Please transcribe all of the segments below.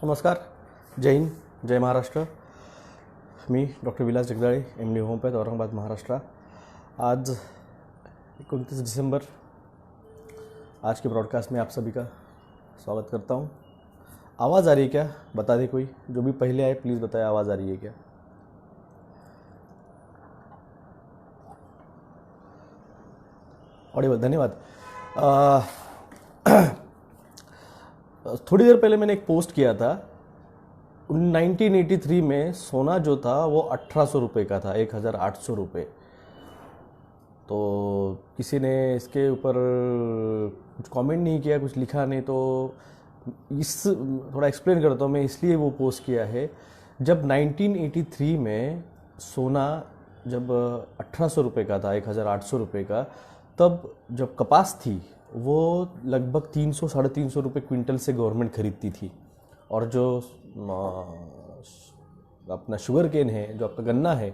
नमस्कार, जय हिंद, जय महाराष्ट्र. मी डॉक्टर विलास जगदाळे, MD होमपॅथ, औरंगाबाद, महाराष्ट्र. आज 29 दिसंबर, आज के ब्रॉडकास्ट में आप सभी का स्वागत करता हूँ. आवाज़ आ रही है क्या? बता दे कोई, जो भी पहले आए प्लीज़ बताए आवाज़ आ रही है क्या. ऑडिबल, धन्यवाद. थोड़ी देर पहले मैंने एक पोस्ट किया था. 1983 में सोना जो था वो 1800 रुपये का था, 1800 रुपये. तो किसी ने इसके ऊपर कुछ कमेंट नहीं किया, कुछ लिखा नहीं. तो इस थोड़ा एक्सप्लेन करता हूँ मैं, इसलिए वो पोस्ट किया है. जब 1983 में सोना जब 1800 रुपये का था, 1800 रुपये का, तब जब कपास थी वो लगभग 300-350 रुपये क्विंटल से गवर्नमेंट खरीदती थी. और जो अपना शुगर केन है, जो आपका गन्ना है,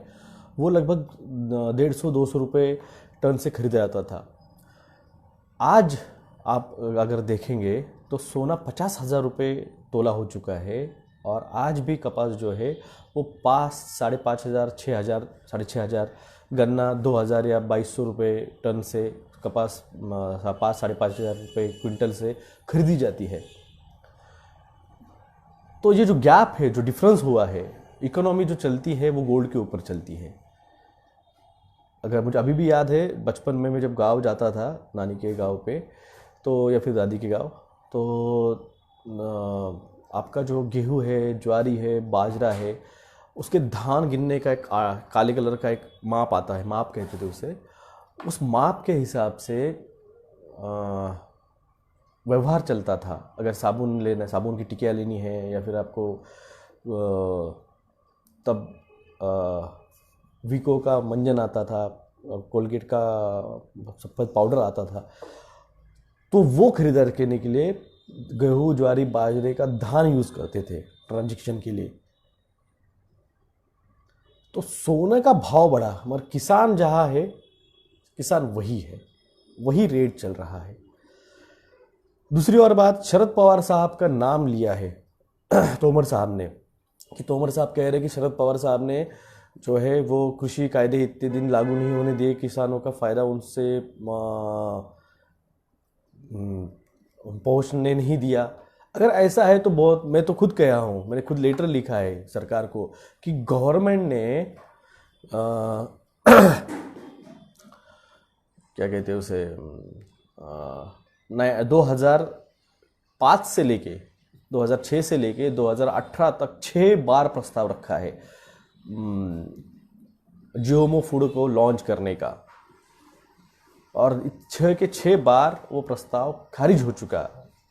वो लगभग 150-200 रुपये टन से खरीदा जाता था. आज आप अगर देखेंगे तो सोना 50,000 रुपये तोला हो चुका है. और आज भी कपास जो है वो 5,000-5,500, 6,000, 6,500, गन्ना 2,000 या 2,200 रुपये टन से कपास 5,000-5,500 रुपये क्विंटल से खरीदी जाती है. तो ये जो गैप है, जो डिफरेंस हुआ है, इकोनॉमी जो चलती है वो गोल्ड के ऊपर चलती है. अगर मुझे अभी भी याद है, बचपन में मैं जब गांव जाता था, नानी के गांव पे, तो या फिर दादी के गांव, तो आपका जो गेहूं है, ज्वारी है, बाजरा है, उसके धान गिनने का एक काले कलर का एक माप आता है, माप कहते थे उसे. उस माप के हिसाब से व्यवहार चलता था. अगर साबुन लेना, साबुन की टिकिया लेनी है, या फिर आपको तब वीको का मंजन आता था, कोलगेट का सफेद पाउडर आता था, तो वो खरीदार करने के लिए गेहूं, ज्वारी, बाजरे का धान यूज़ करते थे ट्रांजैक्शन के लिए. तो सोने का भाव बढ़ा, मगर किसान जहाँ है, किसान वही है, वही रेट चल रहा है. दूसरी और बात, शरद पवार साहब का नाम लिया है तोमर साहब ने, कि तोमर साहब कह रहे कि शरद पवार साहब ने जो है वो कृषि कायदे इतने दिन लागू नहीं होने दिए, किसानों का फ़ायदा उनसे पहुंचने नहीं दिया. अगर ऐसा है तो बहुत, मैं तो खुद कहा हूँ, मैंने खुद लेटर लिखा है सरकार को कि गवर्नमेंट ने क्या कहते हैं उसे, 2005 से लेके 2006 से लेके 2018 तक 6 बार प्रस्ताव रखा है जीओमो फूड को लॉन्च करने का. और 6 बार वो प्रस्ताव खारिज हो चुका.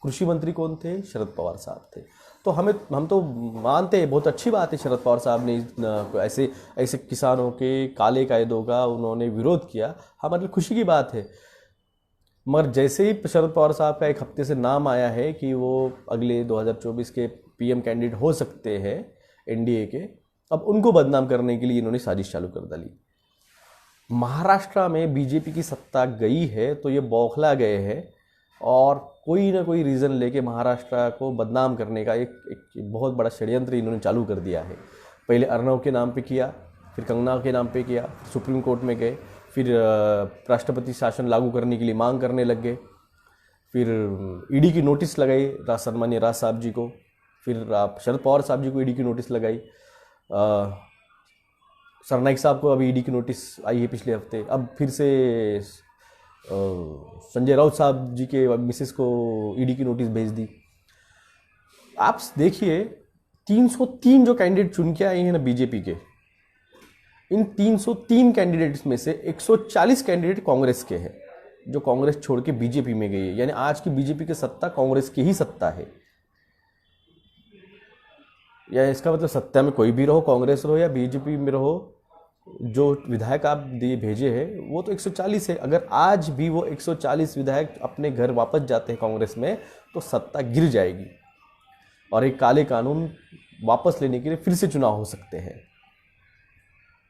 कृषि मंत्री कौन थे? शरद पवार साहब थे. तो हम तो मानते हैं, बहुत अच्छी बात है, शरद पवार साहब ने ऐसे किसानों के काले कायदों का उन्होंने विरोध किया, हमारे लिए खुशी की बात है. मगर जैसे ही शरद पवार साहब का एक हफ्ते से नाम आया है कि वो अगले 2024 के PM कैंडिडेट हो सकते हैं NDA के, अब उनको बदनाम करने के लिए इन्होंने साजिश चालू कर डाली. महाराष्ट्र में बीजेपी की सत्ता गई है तो ये बौखला गए हैं और कोई ना कोई रीज़न लेके महाराष्ट्र को बदनाम करने का एक बहुत बड़ा षड्यंत्र इन्होंने चालू कर दिया है. पहले अर्नव के नाम पे किया, फिर कंगना के नाम पे किया, सुप्रीम कोर्ट में गए, फिर राष्ट्रपति शासन लागू करने के लिए मांग करने लग गए, फिर ED की नोटिस लगाई सन्मान्य राज साहब जी को, फिर शरद पवार साहब जी को ED की नोटिस लगाई, सरनाइक साहब को अभी ED की नोटिस आई है पिछले हफ्ते, अब फिर से संजय राउत साहब जी के मिसेस को ED की नोटिस भेज दी. आप देखिए, 303 जो कैंडिडेट चुन के आए हैं ना बीजेपी के, इन 303 कैंडिडेट्स में से 140 कैंडिडेट कांग्रेस के हैं, जो कांग्रेस छोड़ के बीजेपी में गई है. यानी आज की बीजेपी की सत्ता कांग्रेस की ही सत्ता है. या इसका मतलब सत्ता में कोई भी रहो, कांग्रेस रहो या बीजेपी में रहो, जो विधायक आप दिए भेजे हैं वो तो 140 है. अगर आज भी वो 140 विधायक अपने घर वापस जाते हैं कांग्रेस में, तो सत्ता गिर जाएगी और एक काले कानून वापस लेने के लिए फिर से चुनाव हो सकते हैं.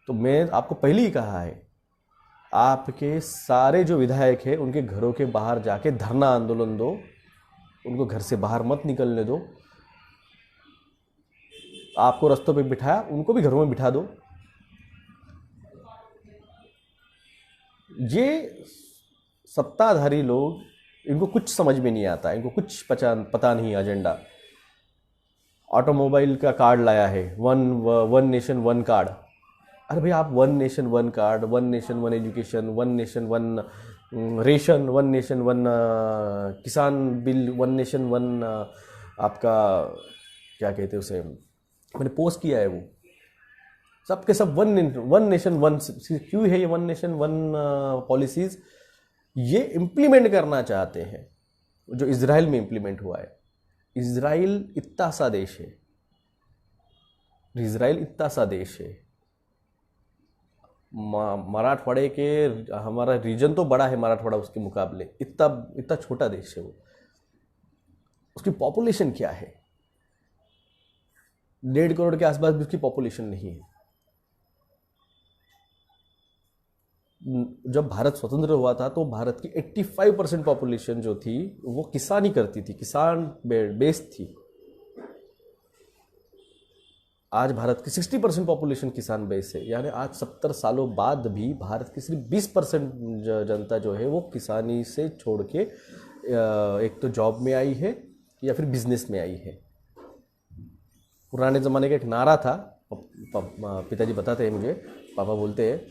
तो मैं आपको पहले ही कहा है, आपके सारे जो विधायक हैं उनके घरों के बाहर जाके धरना आंदोलन दो, उनको घर से बाहर मत निकलने दो. आपको रास्तों पे बिठाया, उनको भी घरों में बिठा दो। ये सत्ताधारी लोग, इनको कुछ समझ में नहीं आता, इनको कुछ पता नहीं एजेंडा। ऑटोमोबाइल का कार्ड लाया है, वन नेशन वन कार्ड। अरे भाई, आप one nation one card, one nation one education, one nation one ration, one nation one किसान बिल, वन नेशन वन आपका क्या कहते हैं उसे, मैंने पोस्ट किया है वो, सबके सब वन नेशन वन क्यों है ये वन नेशन वन पॉलिसीज? ये इम्प्लीमेंट करना चाहते हैं जो इजराइल में इम्प्लीमेंट हुआ है। इजराइल इतना सा देश है, इजराइल इतना सा देश है, मराठवाड़े के, हमारा रीजन तो बड़ा है मराठवाड़ा उसके मुकाबले, इतना इतना छोटा देश है वो। उसकी पॉपुलेशन क्या है? 1.5 करोड़ के आसपास भी उसकी पॉपुलेशन नहीं है। जब भारत स्वतंत्र हुआ था तो भारत की 85% पॉपुलेशन जो थी वो किसानी करती थी, किसान बेस्ड थी। आज भारत की 60% पॉपुलेशन किसान बेस है, यानी आज 70 सालों बाद भी भारत की सिर्फ 20% जनता जो है वो किसानी से छोड़ के एक तो जॉब में आई है या फिर बिजनेस में आई है। पुराने ज़माने का एक नारा था, पिताजी बताते हैं मुझे, पापा बोलते हैं,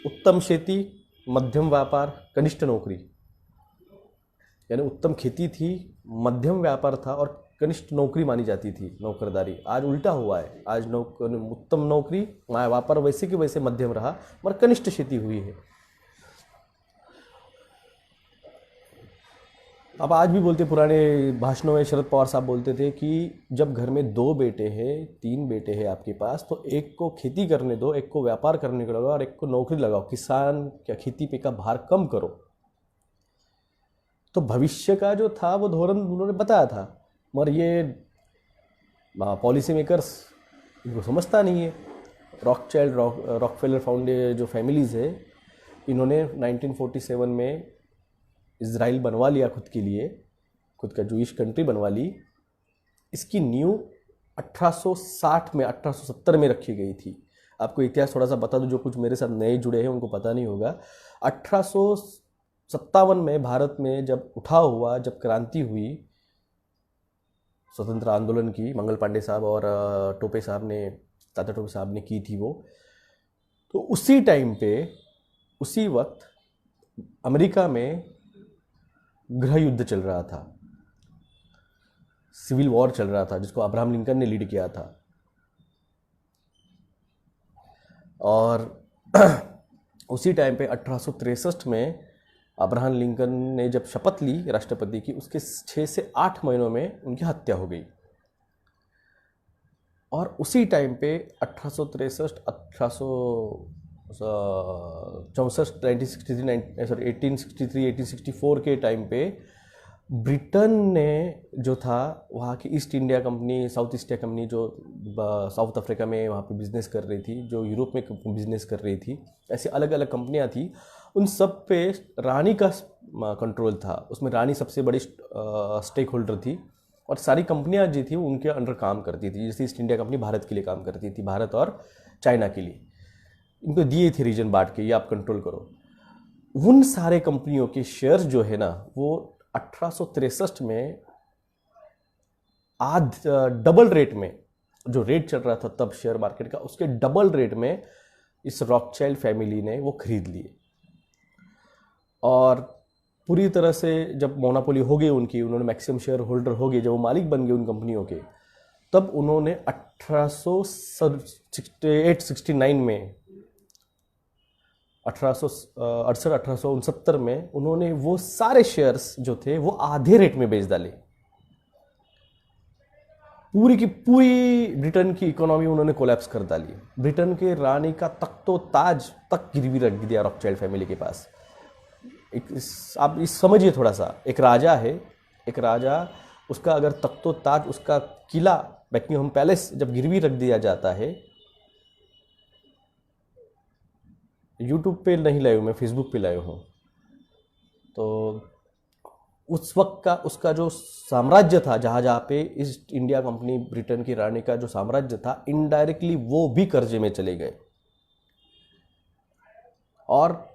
उत्तम खेती, मध्यम व्यापार, कनिष्ठ नौकरी। यानी उत्तम खेती थी, मध्यम व्यापार था और कनिष्ठ नौकरी मानी जाती थी, नौकरदारी। आज उल्टा हुआ है, आज उत्तम नौकरी, व्यापार वैसे कि वैसे मध्यम रहा, मगर कनिष्ठ खेती हुई है। अब आज भी बोलते, पुराने भाषणों में शरद पवार साहब बोलते थे कि जब घर में 2 बेटे हैं, 3 बेटे हैं आपके पास, तो एक को खेती करने दो, एक को व्यापार करने को लगाओ और एक को नौकरी लगाओ, किसान क्या खेती पे का भार कम करो। तो भविष्य का जो था वो धोरण उन्होंने बताया था, मगर ये पॉलिसी मेकर्स इनको समझता नहीं है। रॉकचाइल्ड, रॉकफेलर फाउंडेशन जो फैमिलीज़ है, इन्होंने 1947 में इजराइल बनवा लिया खुद के लिए, खुद का जूइश कंट्री बनवा ली। इसकी नींव 1860 में 1870 में रखी गई थी। आपको इतिहास थोड़ा सा बता दूं, जो कुछ मेरे साथ नए जुड़े हैं उनको पता नहीं होगा। 1857 में भारत में जब उठाव हुआ, जब क्रांति हुई स्वतंत्र आंदोलन की, मंगल पांडे साहब और टोपे साहब ने, तात्या टोपे साहब ने की थी वो, तो उसी टाइम पे, उसी वक्त अमेरिका में गृह युद्ध चल रहा था, सिविल वॉर चल रहा था, जिसको अब्राहम लिंकन ने लीड किया था। और उसी टाइम पे 1863 में अब्राहम लिंकन ने जब शपथ ली राष्ट्रपति की, उसके 6 से 8 महीनों में उनकी हत्या हो गई। और उसी टाइम पे 1863, 1863, 1864 के टाइम पे ब्रिटेन ने जो था, वहाँ की east India company, south east India company जो साउथ अफ्रीका में वहाँ पे बिजनेस कर रही थी, जो यूरोप में बिजनेस कर रही थी, ऐसी अलग अलग कंपनियाँ थी, उन सब पे रानी का कंट्रोल था। उसमें रानी सबसे बड़ी स्टेक होल्डर थी और सारी कंपनियाँ जो थी उनके अंडर काम करती थी। जैसे ईस्ट इंडिया कंपनी भारत के लिए काम करती थी, भारत और चाइना के लिए, इनको दिए थे रीजन बांट के, ये आप कंट्रोल करो। उन सारे कंपनियों के शेयर्स जो है ना, वो 1863 में डबल रेट में, जो रेट चल रहा था तब शेयर मार्केट का, उसके डबल रेट में इस रॉकचाइल्ड फैमिली ने वो खरीद लिए। और पूरी तरह से जब मोनोपोली हो गई उनकी, उन्होंने मैक्सिमम शेयर होल्डर हो गए, जब वो मालिक बन गए उन कंपनियों के, तब उन्होंने 1868-69 में, 1868 1869 में उन्होंने वो सारे शेयर्स जो थे वो आधे रेट में बेच डाले। पूरी की पूरी ब्रिटेन की इकोनॉमी उन्होंने कोलैप्स कर डाली। ब्रिटेन के रानी का तख्तो ताज तक गिरवी रख दिया रॉकचाइल्ड फैमिली के पास। आप इस समझिए थोड़ा सा, एक राजा है, एक राजा, उसका अगर तख्तो ताज, उसका किला, बकिंघम पैलेस जब गिरवी रख दिया जाता है, यूट्यूब पे नहीं लाया हूँ मैं, फेसबुक पे लाया हूँ, तो उस वक्त का उसका जो साम्राज्य था, जहाँ जहाँ पे ईस्ट इंडिया कंपनी ब्रिटेन की रानी का जो साम्राज्य था, इनडायरेक्टली वो भी कर्जे में चले गए। और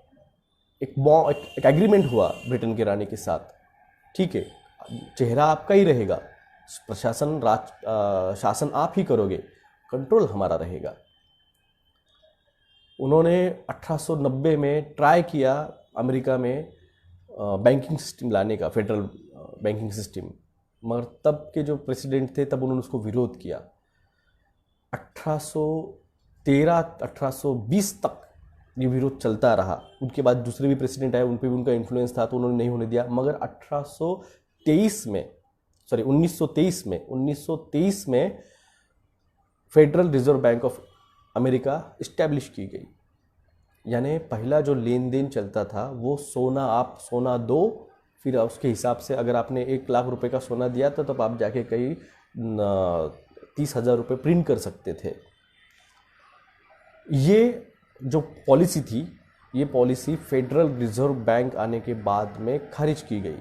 एक एग्रीमेंट हुआ ब्रिटेन की रानी के साथ, ठीक है, चेहरा आपका ही रहेगा, प्रशासन शासन आप ही करोगे, कंट्रोल हमारा रहेगा। उन्होंने 1890 में ट्राई किया अमेरिका में बैंकिंग सिस्टम लाने का, फेडरल बैंकिंग सिस्टम, मगर तब के जो प्रेसिडेंट थे तब उन्होंने उसको विरोध किया। 1813 1820 तक ये विरोध चलता रहा। उनके बाद दूसरे भी प्रेसिडेंट आए, उन पर भी उनका इन्फ्लुएंस था तो उन्होंने नहीं होने दिया। मगर 1923 में federal reserve bank of America establish की गई। यानी पहला जो लेन देन चलता था वो सोना दो, फिर उसके हिसाब से अगर आपने 1 लाख रुपए का सोना दिया था तब आप जाके कहीं 30,000 रुपये प्रिंट कर सकते थे। ये जो पॉलिसी थी, ये पॉलिसी फेडरल रिजर्व बैंक आने के बाद में खारिज की गई।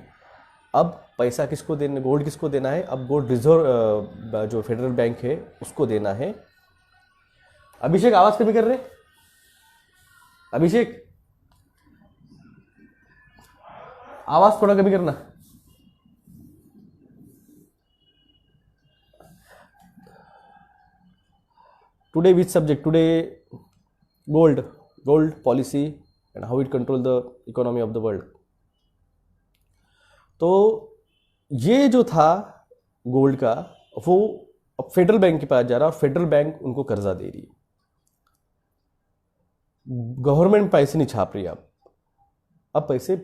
अब पैसा किसको देना, गोल्ड किसको देना है? अब गोल्ड रिजर्व जो फेडरल बैंक है उसको देना है। अभिषेक आवाज कमी कर रहे? अभिषेक आवाज थोड़ा कमी करना। Today which subject? Today gold policy and how it control the economy of the world. तो ये जो था गोल्ड का, वो अब फेडरल बैंक के पास जा रहा है और फेडरल बैंक उनको कर्जा दे रही है। गवर्नमेंट पैसे नहीं छाप रही, अब पैसे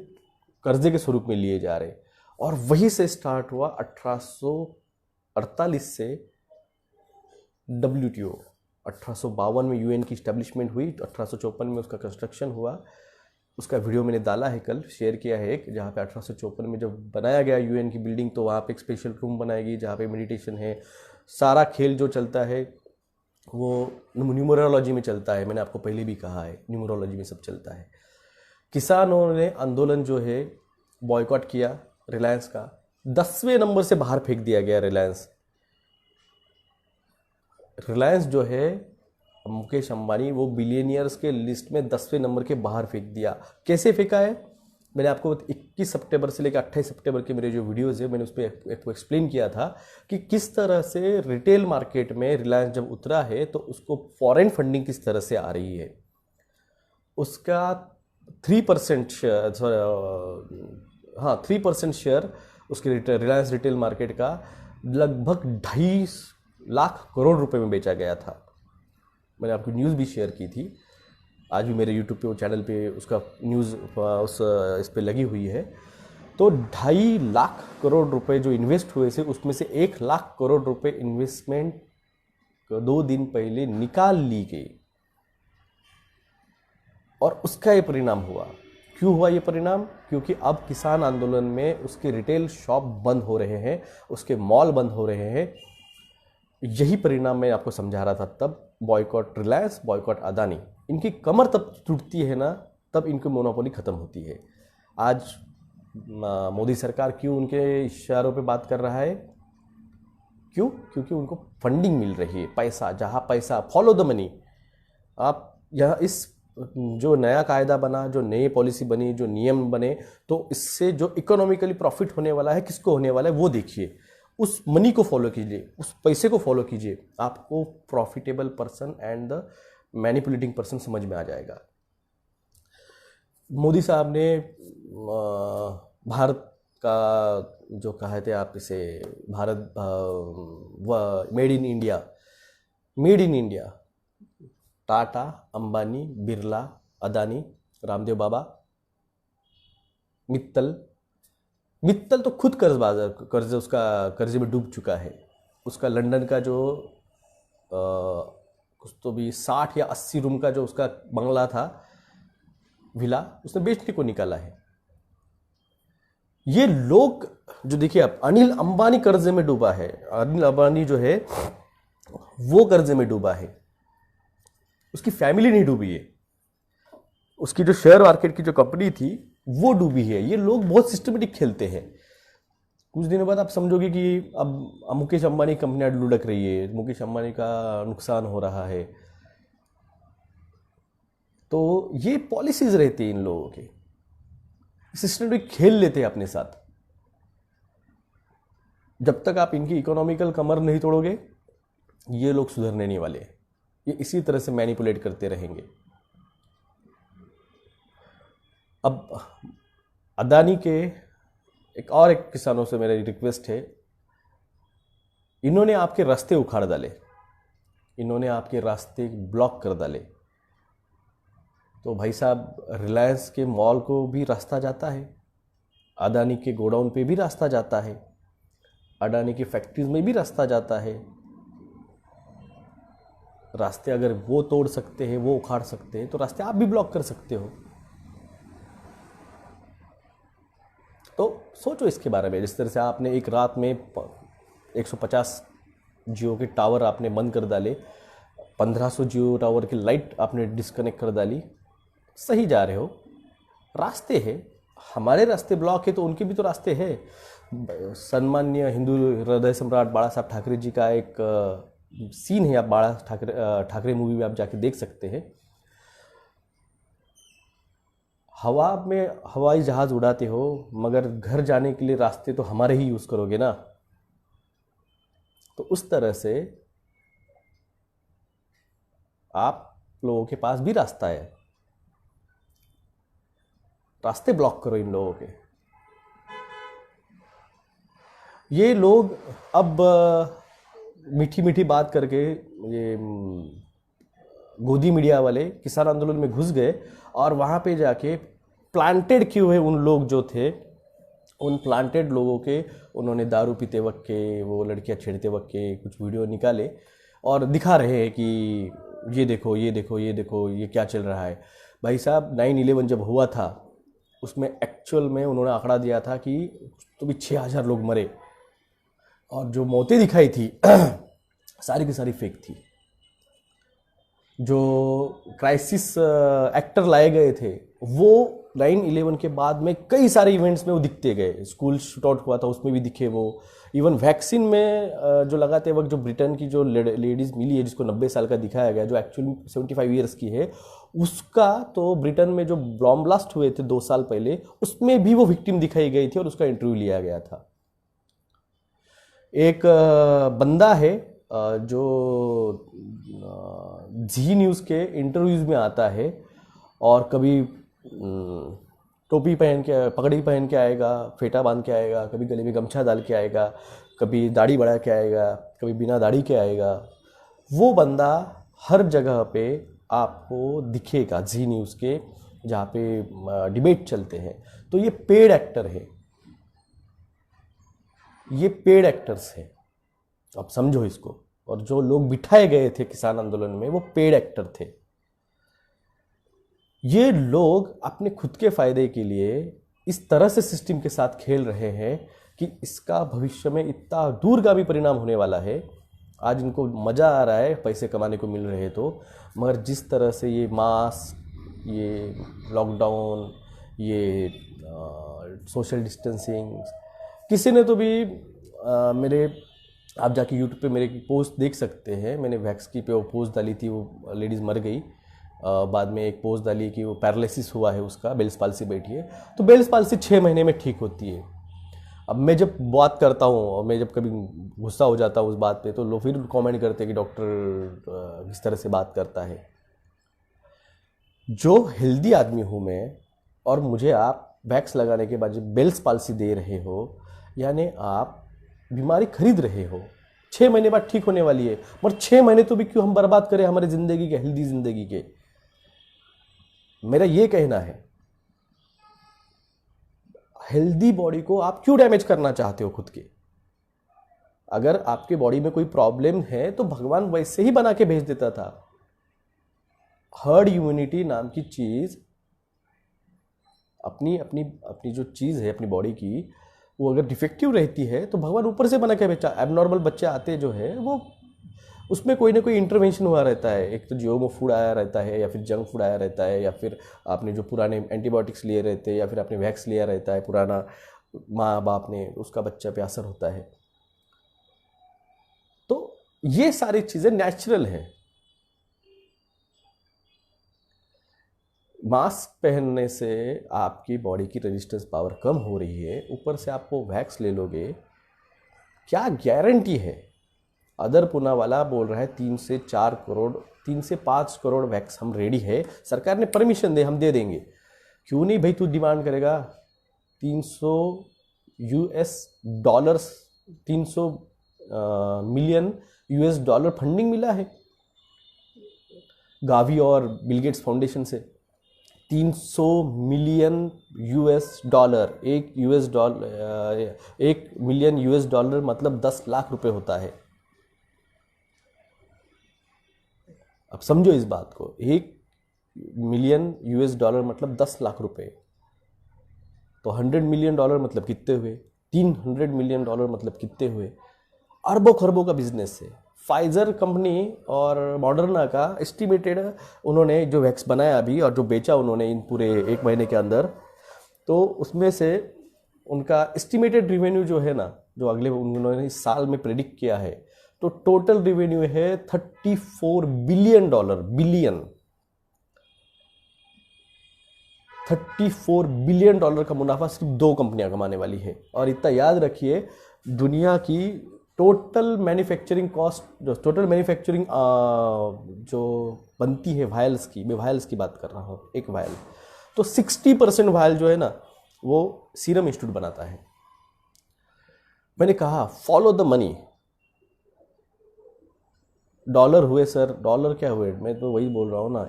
कर्जे के स्वरूप में लिए जा रहे। और वहीं से स्टार्ट हुआ 1848 से WTO। 1852 में यूएन की स्टैब्लिशमेंट हुई, 1854 में उसका कंस्ट्रक्शन हुआ। उसका वीडियो मैंने डाला है, कल शेयर किया है एक, जहाँ पे 1854 में जब बनाया गया यूएन की बिल्डिंग, तो वहाँ पे एक स्पेशल रूम बनाएगी जहाँ पे मेडिटेशन है। सारा खेल जो चलता है वो न्यूमरोलॉजी में चलता है। मैंने आपको पहले भी कहा है, न्यूमरोलॉजी में सब चलता है। किसानों ने आंदोलन जो है बॉयकॉट किया रिलायंस का। 10वें नंबर से बाहर फेंक दिया गया रिलायंस जो है, मुकेश अंबानी, वो बिलियनियर्स के लिस्ट में 10वें नंबर के बाहर फेंक दिया। कैसे फेंका है? मैंने आपको 21 सितंबर से लेकर 28 सितंबर के मेरे जो वीडियोज़ है, मैंने उस पर एक्सप्लेन किया था कि किस तरह से रिटेल मार्केट में रिलायंस जब उतरा है तो उसको फॉरेन फंडिंग किस तरह से आ रही है। उसका 3% शेयर, 3% शेयर उसके रिलायंस रिटेल मार्केट का लगभग 2.5 लाख करोड़ रुपए में बेचा गया था। मैंने आपको न्यूज़ भी शेयर की थी, आज भी मेरे यूट्यूब पे, वो चैनल पे उसका न्यूज़ इस पे लगी हुई है। तो 2.5 लाख करोड़ रुपए जो इन्वेस्ट हुए थे, उसमें से 1 लाख करोड़ रुपए इन्वेस्टमेंट 2 दिन पहले निकाल ली गई। और उसका ये परिणाम हुआ। क्यों हुआ ये परिणाम? क्योंकि अब किसान आंदोलन में उसके रिटेल शॉप बंद हो रहे हैं, उसके मॉल बंद हो रहे हैं। यही परिणाम मैं आपको समझा रहा था तब। बॉयकॉट रिलायंस, बॉयकॉट अदानी, इनकी कमर तब टूटती है ना, तब इनकी मोनोपोली खत्म होती है। आज मोदी सरकार क्यों उनके इशारों पे बात कर रहा है? क्यों? क्योंकि उनको फंडिंग मिल रही है, पैसा, जहाँ पैसा, फॉलो द मनी। आप यहाँ इस जो नया कायदा बना, जो नई पॉलिसी बनी, जो नियम बने, तो इससे जो इकोनॉमिकली प्रॉफिट होने वाला है, किसको होने वाला है वो देखिए। उस मनी को फॉलो कीजिए, उस पैसे को फॉलो कीजिए, आपको profitable person and the manipulating person समझ में आ जाएगा। मोदी साहब ने भारत का जो कहे थे आप इसे, Bharat made in India, Tata, Ambani, Birla, Adani, Ramdev Baba, Mittal तो खुद कर्ज में डूब चुका है। उसका लंदन का जो कुछ तो भी 60 या 80 रूम का जो उसका बंगला था, विला, उसने बेचने को निकाला है। ये लोग जो देखिए आप, अनिल अंबानी कर्जे में डूबा है। अनिल अंबानी जो है वो कर्जे में डूबा है, उसकी फैमिली नहीं डूबी है। उसकी जो शेयर मार्केट की जो कंपनी थी वो डूबी है। ये लोग बहुत सिस्टमेटिक खेलते हैं। कुछ दिनों बाद आप समझोगे कि अब मुकेश अंबानी कंपनियां लुढ़क रही है, मुकेश अंबानी का नुकसान हो रहा है। तो ये पॉलिसीज रहती है इन लोगों के, सिस्टमेटिक खेल लेते हैं अपने साथ। जब तक आप इनकी इकोनॉमिकल कमर नहीं तोड़ोगे, ये लोग सुधरने नहीं वाले। ये इसी तरह से मैनिपुलेट करते रहेंगे। अब अदानी के एक किसानों से मेरी रिक्वेस्ट है, इन्होंने आपके रास्ते उखाड़ डाले, इन्होंने आपके रास्ते ब्लॉक कर डाले। तो भाई साहब, रिलायंस के मॉल को भी रास्ता जाता है, अदानी के गोडाउन पे भी रास्ता जाता है, अडानी की फैक्ट्रीज में भी रास्ता जाता है। रास्ते अगर वो तोड़ सकते हैं, वो उखाड़ सकते हैं, तो रास्ते आप भी ब्लॉक कर सकते हो। तो सोचो इसके बारे में। जिस तरह से आपने एक रात में 150 जियो के टावर आपने बंद कर डाले, 1500 जियो टावर की लाइट आपने डिस्कनेक्ट कर डाली, सही जा रहे हो, रास्ते हैं। हमारे रास्ते ब्लॉक है तो उनके भी तो रास्ते हैं। सम्मान्य हिंदू हृदय सम्राट बाला साहब ठाकरे जी का एक सीन है, आप बाला ठाकरे मूवी में आप जाके देख सकते हैं। हवा में हवाई जहाज उड़ाते हो, मगर घर जाने के लिए रास्ते तो हमारे ही यूज करोगे ना। तो उस तरह से आप लोगों के पास भी रास्ता है, रास्ते ब्लॉक करो इन लोगों के। ये लोग अब मीठी मीठी बात करके, ये गोदी मीडिया वाले किसान आंदोलन में घुस गए और वहाँ पे जाके प्लांटेड किए हुए उन लोग जो थे, उन प्लांटेड लोगों के उन्होंने दारू पीते वक्त के, वो लड़कियाँ छेड़ते वक्त के कुछ वीडियो निकाले और दिखा रहे हैं कि ये देखो ये देखो ये देखो ये क्या चल रहा है। भाई साहब, 9/11 जब हुआ था उसमें एक्चुअल में उन्होंने आंकड़ा दिया था कि तो भी 6000 लोग मरे, और जो मौतें दिखाई थी सारी की सारी फेक थी। जो क्राइसिस एक्टर लाए गए थे वो 9/11 के बाद में कई सारे इवेंट्स में वो दिखते गए। स्कूल शूटआउट हुआ था उसमें भी दिखे वो। इवन वैक्सीन में जो लगाते वक्त जो ब्रिटेन की जो लेडीज़ मिली है, जिसको 90 साल का दिखाया गया, जो एक्चुअली 75 ईयर्स की है, उसका तो ब्रिटेन में जो बॉम्ब ब्लास्ट हुए थे 2 साल पहले, उसमें भी वो विक्टिम दिखाई गई थी और उसका इंटरव्यू लिया गया था। एक बंदा है जो जी न्यूज़ के इंटरव्यूज़ में आता है और कभी टोपी पहन के, पगड़ी पहन के आएगा, फेटा बांध के आएगा, कभी गले में गमछा डाल के आएगा, कभी दाढ़ी बढ़ा के आएगा, कभी बिना दाढ़ी के आएगा। वो बंदा हर जगह पे आपको दिखेगा जी न्यूज़ के, जहाँ पे डिबेट चलते हैं। तो ये पेड एक्टर है, ये पेड एक्टर्स है, आप समझो इसको। और जो लोग बिठाए गए थे किसान आंदोलन में वो पेड एक्टर थे। ये लोग अपने खुद के फायदे के लिए इस तरह से सिस्टम के साथ खेल रहे हैं कि इसका भविष्य में इतना दूरगामी परिणाम होने वाला है। आज इनको मज़ा आ रहा है, पैसे कमाने को मिल रहे तो, मगर जिस तरह से ये मास्क, ये लॉकडाउन, ये सोशल डिस्टेंसिंग, किसी ने तो भी मेरे, आप जाके यूट्यूब पे मेरे पोस्ट देख सकते हैं, मैंने वैक्स की पे वो पोस्ट डाली थी, वो लेडीज़ मर गई। बाद में एक पोस्ट डाली कि वो पैरालिसिस हुआ है, उसका बेल्स पाल्सी बैठी है। तो बेल्स पाल्सी 6 महीने में ठीक होती है। अब मैं जब बात करता हूँ और मैं जब कभी गुस्सा हो जाता हूँ उस बात पे, तो लोग फिर कमेंट करते हैं कि डॉक्टर किस तरह से बात करता है। जो हेल्दी आदमी हूँ मैं, और मुझे आप वैक्स लगाने के बाद जब बेल्स पाल्सी दे रहे हो, यानी आप बीमारी खरीद रहे हो। 6 महीने बाद ठीक होने वाली है, मगर 6 महीने तो भी क्यों हम बर्बाद करें हमारी ज़िंदगी के, हेल्दी ज़िंदगी के। मेरा ये कहना है, हेल्दी बॉडी को आप क्यों डैमेज करना चाहते हो खुद के? अगर आपके बॉडी में कोई प्रॉब्लम है तो भगवान वैसे ही बना के भेज देता था। हर्ड इम्यूनिटी नाम की चीज़, अपनी अपनी अपनी जो चीज़ है अपनी बॉडी की, वो अगर डिफेक्टिव रहती है तो भगवान ऊपर से बना के भेजा। एबनॉर्मल बच्चे आते जो है, वो उसमें कोई ना कोई इंटरवेंशन हुआ रहता है। एक तो जियोमो फूड आया रहता है, या फिर जंक फूड आया रहता है, या फिर आपने जो पुराने एंटीबायोटिक्स लिए रहते हैं, या फिर आपने वैक्स लिया रहता है पुराना, माँ बाप ने, उसका बच्चा पे असर होता है। तो ये सारी चीजें नेचुरल है। मास्क पहनने से आपकी बॉडी की रेजिस्टेंस पावर कम हो रही है, ऊपर से आपको वैक्स ले लोगे, क्या गारंटी है? अदर पूनावाला बोल रहा है 3 से 5 करोड़ वैक्स हम रेडी है, सरकार ने परमिशन दे, हम दे देंगे। क्यों नहीं भाई, तू डिमांड करेगा? 300 US dollars, 300 million US dollar funding मिला है गावी और बिलगेट्स फाउंडेशन से। 300 मिलियन यूएस डॉलर, एक मिलियन यूएस डॉलर मतलब 10 लाख रुपए होता है। अब समझो इस बात को, 1 मिलियन यूएस डॉलर मतलब 10 लाख रुपए, तो 100 मिलियन डॉलर मतलब कितने हुए? 300 मिलियन डॉलर मतलब कितने हुए? अरबों खरबों का बिजनेस है। फाइजर कंपनी और मॉडर्ना का एस्टिमेटेड, उन्होंने जो वैक्स बनाया अभी और जो बेचा उन्होंने इन पूरे 1 महीने के अंदर, तो उसमें से उनका एस्टिमेटेड रिवेन्यू जो है ना, जो अगले उन्होंने इस साल में प्रेडिक्ट किया है, तो टोटल रिवेन्यू है 34 billion dollar. Billion 34 billion dollar का मुनाफा सिर्फ 2 कंपनियां कमाने वाली है। और इतना याद रखिए, दुनिया की टोटल मैन्युफैक्चरिंग कॉस्ट, जो टोटल मैन्युफैक्चरिंग जो बनती है वायल्स की, मैं वायल्स की बात कर रहा हूँ, एक वायल, तो 60% वायल जो है ना, वो सीरम इंस्टीट्यूट बनाता है। मैंने कहा फॉलो द मनी। डॉलर हुए सर, डॉलर क्या हुए? मैं तो वही बोल रहा हूँ ना,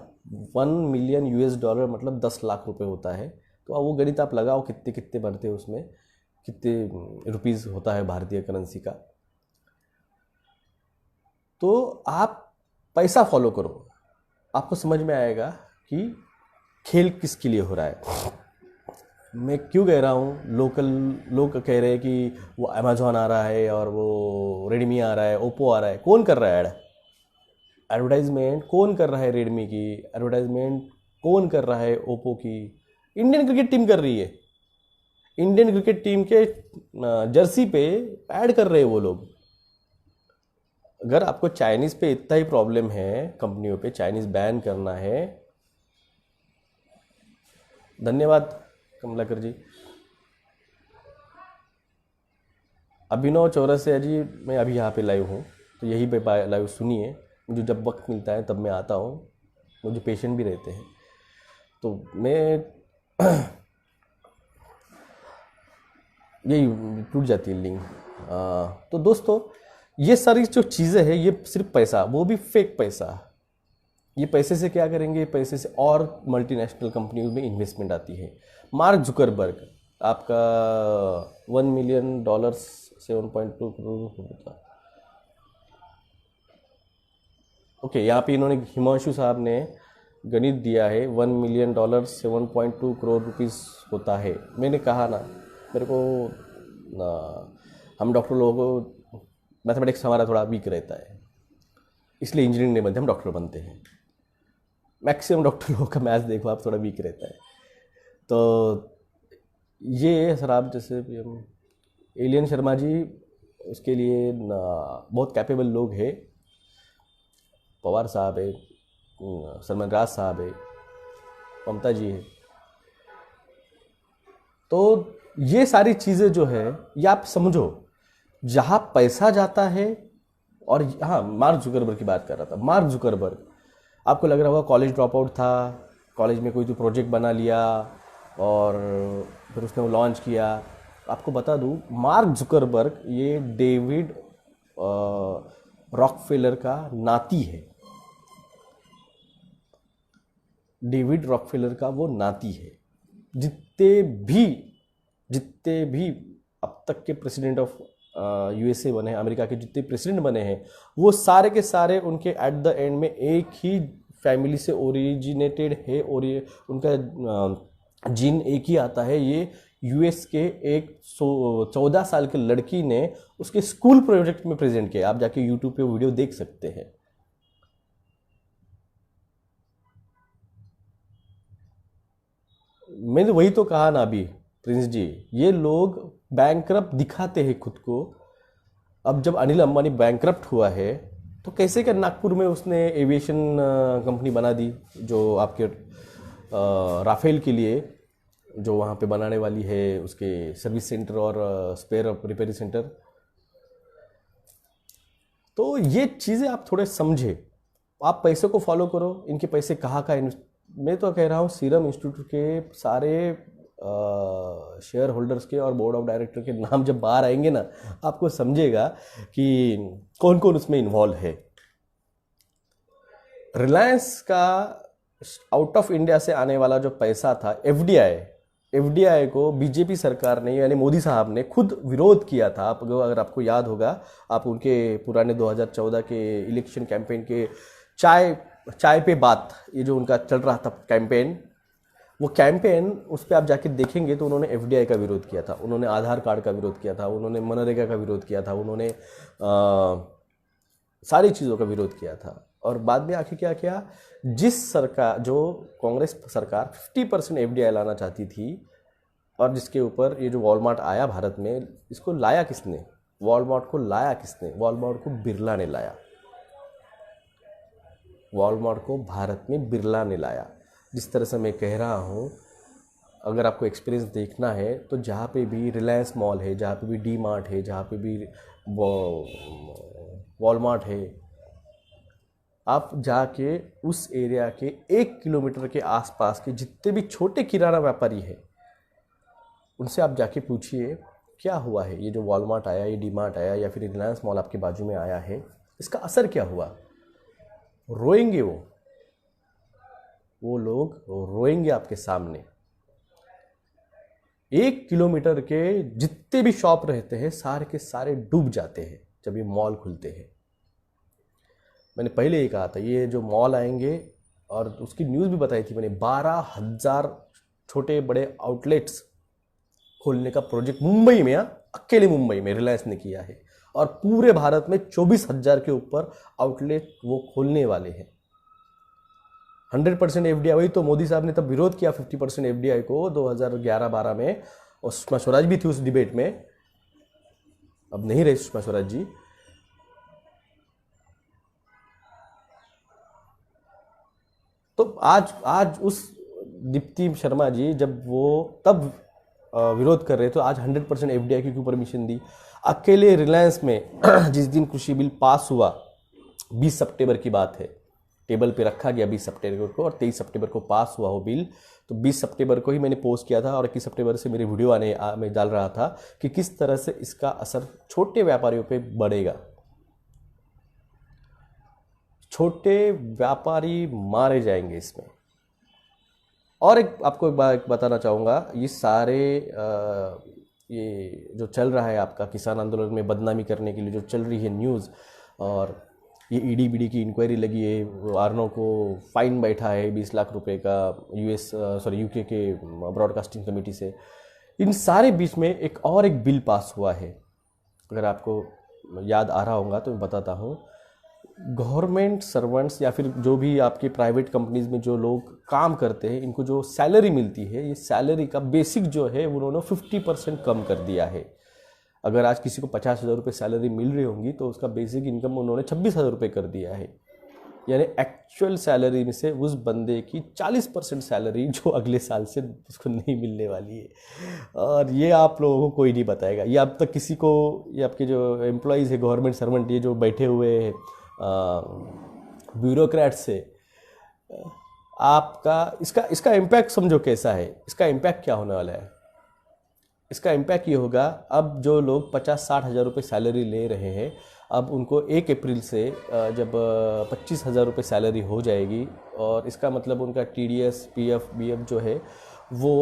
1 मिलियन यूएस डॉलर मतलब 10 लाख रुपए होता है। तो अब वो गणित आप लगाओ, कितने कितने बनते हैं उसमें, कितने रुपीस होता है भारतीय करेंसी का। तो आप पैसा फॉलो करो, आपको समझ में आएगा कि खेल किसके लिए हो रहा है। मैं क्यों कह रहा हूँ, लोकल लोग कह रहे हैं कि वो अमेजोन आ रहा है और वो रेडमी आ रहा है, ओप्पो आ रहा है। कौन कर रहा है एडवर्टाइजमेंट? कौन कर रहा है रेडमी की एडवर्टाइजमेंट? कौन कर रहा है ओप्पो की? इंडियन क्रिकेट टीम कर रही है। इंडियन क्रिकेट टीम के जर्सी पे ऐड कर रहे हैं वो लोग। अगर आपको चाइनीज पे इतना ही प्रॉब्लम है, कंपनियों पे चाइनीज बैन करना है। धन्यवाद कमलाकर जी। अभिनव चौरसिया जी, मैं अभी यहाँ पे लाइव हूँ, तो यही पे लाइव सुनिए। मुझे जब वक्त मिलता है तब मैं आता हूँ, मुझे पेशेंट भी रहते हैं, तो मैं यही टूट जाती है लिंक। तो दोस्तों, ये सारी जो चीज़ें हैं, ये सिर्फ पैसा, वो भी फेक पैसा। ये पैसे से क्या करेंगे? पैसे से और मल्टीनेशनल कंपनियों में इन्वेस्टमेंट आती है। मार्क जुकरबर्ग, आपका 1 मिलियन डॉलर्स 7.2 करोड़ होता। ओके, यहाँ पे इन्होंने, हिमांशु साहब ने गणित दिया है, 1 मिलियन डॉलर 7.2 करोड़ रुपीस होता है। मैंने कहा ना, मेरे को ना, हम डॉक्टर लोगों को मैथमेटिक्स हमारा थोड़ा वीक रहता है, इसलिए इंजीनियरिंग नहीं बनते, हम डॉक्टर बनते हैं। मैक्सिमम डॉक्टर लोगों का मैथ्स देखो आप, थोड़ा वीक रहता है। तो ये सर, आप जैसे एलियन शर्मा जी, उसके लिए बहुत कैपेबल लोग हैं। पवार साहब है, सलमान राज साहब है, ममता जी है। तो ये सारी चीज़ें जो है, ये आप समझो, जहाँ पैसा जाता है। और हाँ, मार्क जुकरबर्ग की बात कर रहा था। मार्क जुकरबर्ग, आपको लग रहा होगा कॉलेज ड्रॉप आउट था, कॉलेज में कोई तो प्रोजेक्ट बना लिया और फिर उसने वो लॉन्च किया। आपको बता दूँ, मार्क जुकरबर्ग ये डेविड रॉकफेलर का नाती है। डेविड रॉकफेलर का वो नाती है। जितने भी अब तक के प्रेसिडेंट ऑफ यूएसए बने हैं, अमेरिका के जितने प्रेसिडेंट बने हैं, वो सारे के सारे उनके एट द एंड में एक ही फैमिली से ओरिजिनेटेड है, और ये उनका जीन एक ही आता है। ये यूएस के एक 14 साल के लड़की ने उसके स्कूल प्रोजेक्ट में प्रेजेंट किया। आप जाके यूट्यूब पे वीडियो देख सकते हैं। मैंने वही तो कहा ना अभी, प्रिंस जी, ये लोग बैंकरप्ट दिखाते हैं खुद को। अब जब अनिल अंबानी बैंकरप्ट हुआ है तो कैसे क्या नागपुर में उसने एविएशन कंपनी बना दी, जो आपके राफेल के लिए जो वहाँ पे बनाने वाली है, उसके सर्विस सेंटर और स्पेयर रिपेयरिंग सेंटर। तो ये चीज़ें आप थोड़े समझे, आप पैसे को फॉलो करो, इनके पैसे कहाँ का मैं तो कह रहा हूँ सीरम इंस्टीट्यूट के सारे शेयर होल्डर्स के और बोर्ड ऑफ डायरेक्टर के नाम जब बाहर आएंगे ना, आपको समझेगा कि कौन कौन उसमें इन्वॉल्व है। रिलायंस का आउट ऑफ इंडिया से आने वाला जो पैसा था, एफडीआई को बीजेपी सरकार ने यानी मोदी साहब ने खुद विरोध किया था। अगर आपको याद होगा, आप उनके पुराने 2014 के इलेक्शन कैंपेन के चाय पे बात, ये जो उनका चल रहा था कैंपेन, वो कैंपेन उस पर आप जाके देखेंगे तो उन्होंने एफडीआई का विरोध किया था, उन्होंने आधार कार्ड का विरोध किया था, उन्होंने मनरेगा का विरोध किया था, उन्होंने सारी चीज़ों का विरोध किया था। और बाद में आखिर क्या किया, जिस सरकार, जो कांग्रेस सरकार 50% एफडीआई लाना चाहती थी और जिसके ऊपर ये जो वॉलमार्ट आया भारत में, इसको लाया किसने? वॉलमार्ट को लाया किसने? वॉलमार्ट को बिरला ने लाया। वॉलमार्ट को भारत में बिरला ने लाया। जिस तरह से मैं कह रहा हूँ, अगर आपको एक्सपीरियंस देखना है तो जहाँ पे भी रिलायंस मॉल है, जहाँ पे भी डी मार्ट है, जहाँ पे भी वॉलमार्ट है, आप जाके उस एरिया के 1 किलोमीटर के आसपास के जितने भी छोटे किराना व्यापारी हैं, उनसे आप जाके पूछिए क्या हुआ है, ये जो वॉलमार्ट आया, ये डी मार्ट आया, या फिर रिलायंस मॉल आपके बाजू में आया है, इसका असर क्या हुआ? रोएंगे वो लोग रोएंगे आपके सामने। 1 किलोमीटर के जितने भी शॉप रहते हैं, सारे के सारे डूब जाते हैं जब ये मॉल खुलते हैं। मैंने पहले ही कहा था, ये जो मॉल आएंगे, और उसकी न्यूज़ भी बताई थी मैंने, 12,000 छोटे बड़े आउटलेट्स खोलने का प्रोजेक्ट मुंबई में, अकेले मुंबई में रिलायंस ने किया है, और पूरे भारत में 24,000 के ऊपर आउटलेट वो खोलने वाले हैं। 100% एफडीआई, वही तो मोदी साहब ने तब विरोध किया 50% एफडीआई को 2011-12 में, और सुषमा स्वराज भी थी उस डिबेट में, अब नहीं रही सुषमा स्वराज जी। तो आज उस दीप्ति शर्मा जी जब वो तब विरोध कर रहे, तो आज 100% एफडीआई की क्यों परमिशन दी? अकेले रिलायंस में जिस दिन कृषि बिल पास हुआ, 20 सितंबर की बात है, टेबल पे रखा गया 20 सितंबर को, और 23 सितंबर को पास हुआ वो बिल। तो 20 सितंबर को ही मैंने पोस्ट किया था, और 21 सितंबर से मेरी वीडियो मैं डाल रहा था कि किस तरह से इसका असर छोटे व्यापारियों पे बढ़ेगा। छोटे व्यापारी मारे जाएंगे इसमें। और आपको एक बात बताना चाहूँगा, ये सारे ये जो चल रहा है आपका किसान आंदोलन में बदनामी करने के लिए जो चल रही है न्यूज़, और ये ईडी बीडी की इंक्वायरी लगी है, आर्नो को फाइन बैठा है 20 लाख रुपए का यूके के ब्रॉडकास्टिंग कमेटी से, इन सारे बीच में एक बिल पास हुआ है, अगर आपको याद आ रहा होगा तो मैं बताता हूँ। गवर्नमेंट सर्वेंट्स या फिर जो भी आपके प्राइवेट कंपनीज में जो लोग काम करते हैं, इनको जो सैलरी मिलती है, ये सैलरी का बेसिक जो है उन्होंने 50% कम कर दिया है। अगर आज किसी को 50,000 रुपये सैलरी मिल रही होंगी तो उसका बेसिक इनकम उन्होंने 26,000 रुपये कर दिया है। यानी एक्चुअल सैलरी में से उस बंदे की 40% सैलरी जो अगले साल से उसको नहीं मिलने वाली है, और ये आप लोगों को कोई नहीं बताएगा। ये अब तक किसी को, ये आपके जो एम्प्लॉयज़ है, गवर्नमेंट सर्वेंट, ये जो बैठे हुए हैं ब्यूरोक्रेट से, आपका इसका इम्पैक्ट समझो कैसा है। इसका इम्पैक्ट क्या होने वाला है? इसका इम्पैक्ट ये होगा, अब जो लोग 50-60 हज़ार रुपये सैलरी ले रहे हैं, अब उनको 1 अप्रैल से जब 25,000 रुपये सैलरी हो जाएगी, और इसका मतलब उनका टीडीएस, पीएफ, बीएफ जो है वो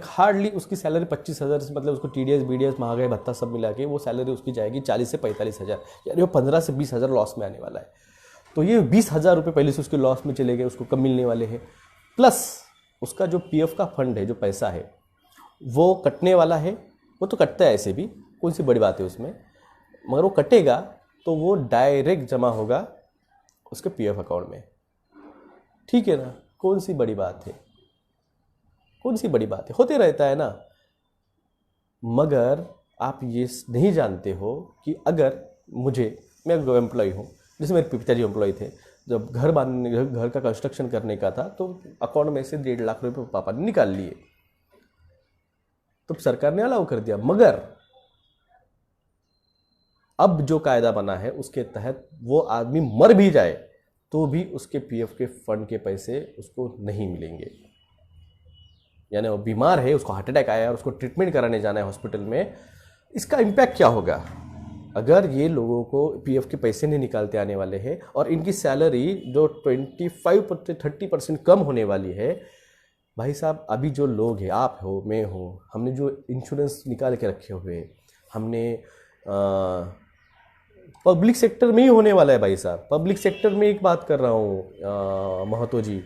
हार्डली उसकी सैलरी 25,000 से, मतलब उसको टीडीएस, बीडीएस, महंगाई भत्ता सब मिला के वो सैलरी उसकी जाएगी 40 से 45,000, यानी वो 15 से 20,000 लॉस में आने वाला है। तो ये 20,000 रुपये पहले से उसके लॉस में चले गए, उसको कम मिलने वाले हैं, प्लस उसका जो पीएफ का फंड है, जो पैसा है वो कटने वाला है। वो तो कटता है ऐसे भी, कौन सी बड़ी बात है उसमें, मगर वो कटेगा तो वो डायरेक्ट जमा होगा उसके पीएफ अकाउंट में। ठीक है ना, कौन सी बड़ी बात है। कौन सी बड़ी बात है, होते रहता है ना। मगर आप ये नहीं जानते हो कि अगर मैं एम्प्लॉय हूँ, जैसे मेरे पिताजी एम्प्लॉय थे, जब घर का कंस्ट्रक्शन करने का था तो अकाउंट में से 1.5 लाख रुपए पापा ने निकाल लिए, तो सरकार ने अलाउ कर दिया। मगर अब जो कायदा बना है उसके तहत वो आदमी मर भी जाए तो भी उसके पीएफ के फंड के पैसे उसको नहीं मिलेंगे। यानी वो बीमार है, उसको हार्ट अटैक आया है, उसको ट्रीटमेंट कराने जाना है हॉस्पिटल में, इसका इम्पैक्ट क्या होगा अगर ये लोगों को पीएफ के पैसे नहीं निकालते आने वाले हैं और इनकी सैलरी जो 25-30% कम होने वाली है। भाई साहब, अभी जो लोग हैं, आप हो, मैं हो, हमने जो इंश्योरेंस निकाल के रखे हुए हैं, हमने पब्लिक सेक्टर में ही होने वाला है भाई साहब। पब्लिक सेक्टर में एक बात कर रहा हूँ महतो जी,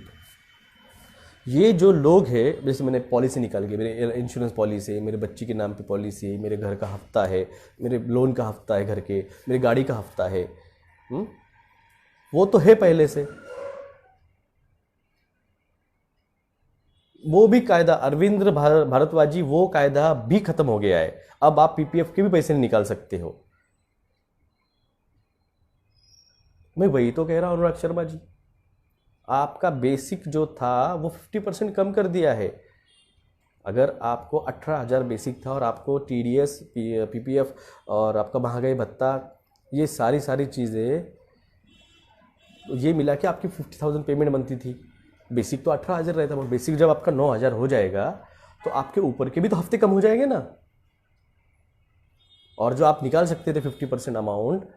ये जो लोग हैं, जैसे मैंने पॉलिसी निकाल के, मेरे इंश्योरेंस पॉलिसी है, मेरे बच्ची के नाम पे पॉलिसी है, मेरे घर का हफ्ता है, मेरे लोन का हफ्ता है घर के, मेरी गाड़ी का हफ्ता है, वो तो है पहले से। वो भी कायदा अरविंद भारद्वाज जी, वो कायदा भी खत्म हो गया है। अब आप पीपीएफ के भी पैसे नहीं निकाल सकते हो। मैं वही तो कह रहा हूं अनुराग शर्मा जी, आपका बेसिक जो था वो 50% कम कर दिया है। अगर आपको 18,000 बेसिक था और आपको टीडीएस, पीपीएफ और आपका महंगाई भत्ता, ये सारी चीज़ें ये मिला के आपकी 50,000 पेमेंट बनती थी। बेसिक तो 18,000 रहता, मगर बेसिक जब आपका 9,000 हो जाएगा तो आपके ऊपर के भी तो हफ्ते कम हो जाएंगे ना। और जो आप निकाल सकते थे 50% अमाउंट,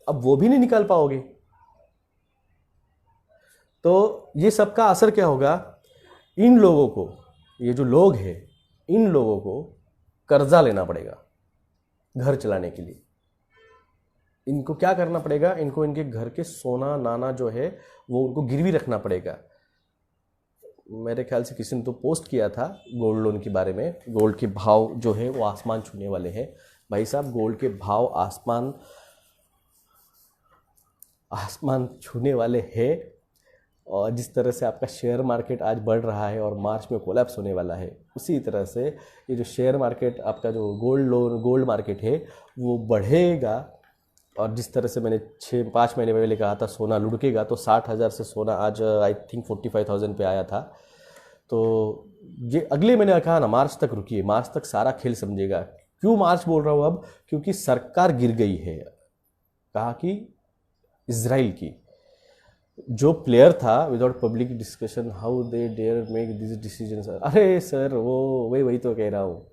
अब वो भी नहीं निकाल पाओगे। तो ये सबका असर क्या होगा, इन लोगों को, ये जो लोग हैं, इन लोगों को कर्जा लेना पड़ेगा घर चलाने के लिए। इनको क्या करना पड़ेगा, इनको इनके घर के सोना नाना जो है वो उनको गिरवी रखना पड़ेगा। मेरे ख्याल से किसी ने तो पोस्ट किया था गोल्ड लोन के बारे में, गोल्ड के भाव जो है वो आसमान छूने वाले हैं। भाई साहब, गोल्ड के भाव आसमान छूने वाले हैं। और जिस तरह से आपका शेयर मार्केट आज बढ़ रहा है और मार्च में कोलैप्स होने वाला है, उसी तरह से ये जो शेयर मार्केट, आपका जो गोल्ड मार्केट है वो बढ़ेगा। और जिस तरह से मैंने 5 महीने पहले कहा था सोना लुढ़केगा, तो 60,000 से सोना आज आई थिंक 45,000 पे आया था। तो ये अगले महीने कहा ना, मार्च तक रुकिए, मार्च तक सारा खेल समझेगा। क्यों मार्च बोल रहा हूँ अब, क्योंकि सरकार गिर गई है। कहा कि इजराइल की जो प्लेयर था, without public discussion how they dare make this decision. अरे सर, वो वही तो कह रहा हूँ,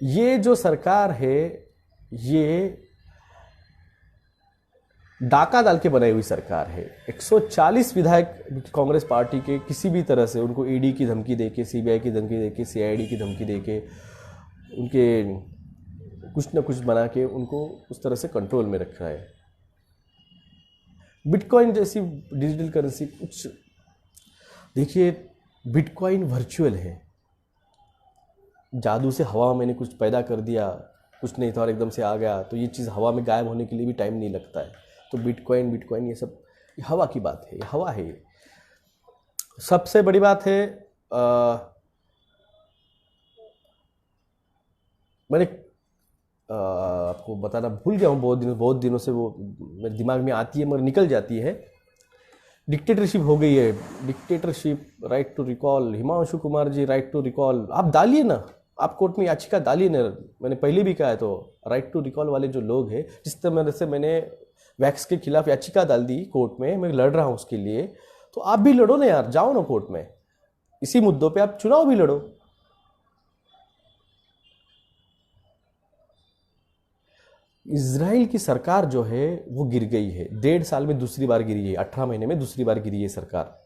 ये जो सरकार है ये डाका डाल के बनाई हुई सरकार है। 140 विधायक कांग्रेस पार्टी के किसी भी तरह से उनको ईडी की धमकी देके, सीबीआई की धमकी देके, सीआईडी की धमकी देके, उनके कुछ ना कुछ बना के उनको उस तरह से कंट्रोल में रखा है। बिटकॉइन जैसी डिजिटल करेंसी, कुछ देखिए, बिटकॉइन वर्चुअल है। जादू से हवा में मैंने कुछ पैदा कर दिया, कुछ नहीं था और एकदम से आ गया, तो ये चीज़ हवा में गायब होने के लिए भी टाइम नहीं लगता है। तो बिटकॉइन ये सब हवा की बात है, हवा है। सबसे बड़ी बात है, मैंने आपको बताना भूल गया हूँ, बहुत दिनों से वो मेरे दिमाग में आती है मगर निकल जाती है। डिक्टेटरशिप हो गई है, dictatorship, right to recall. Himanshu Kumar ji, right to recall आप डालिए ना, आप कोर्ट में याचिका डालिए ना। मैंने पहले भी कहा है, तो राइट टू रिकॉल वाले जो लोग हैं, जिस तरह से मैंने वैक्स के खिलाफ याचिका डाल दी कोर्ट में, मैं लड़ रहा हूँ उसके लिए, तो आप भी लड़ो ना यार, जाओ ना कोर्ट में, इसी मुद्दों पे आप चुनाव भी लड़ो। इजराइल की सरकार जो है वो गिर गई है, 1.5 साल में दूसरी बार गिरी है, 18 महीने में दूसरी बार गिरी है सरकार।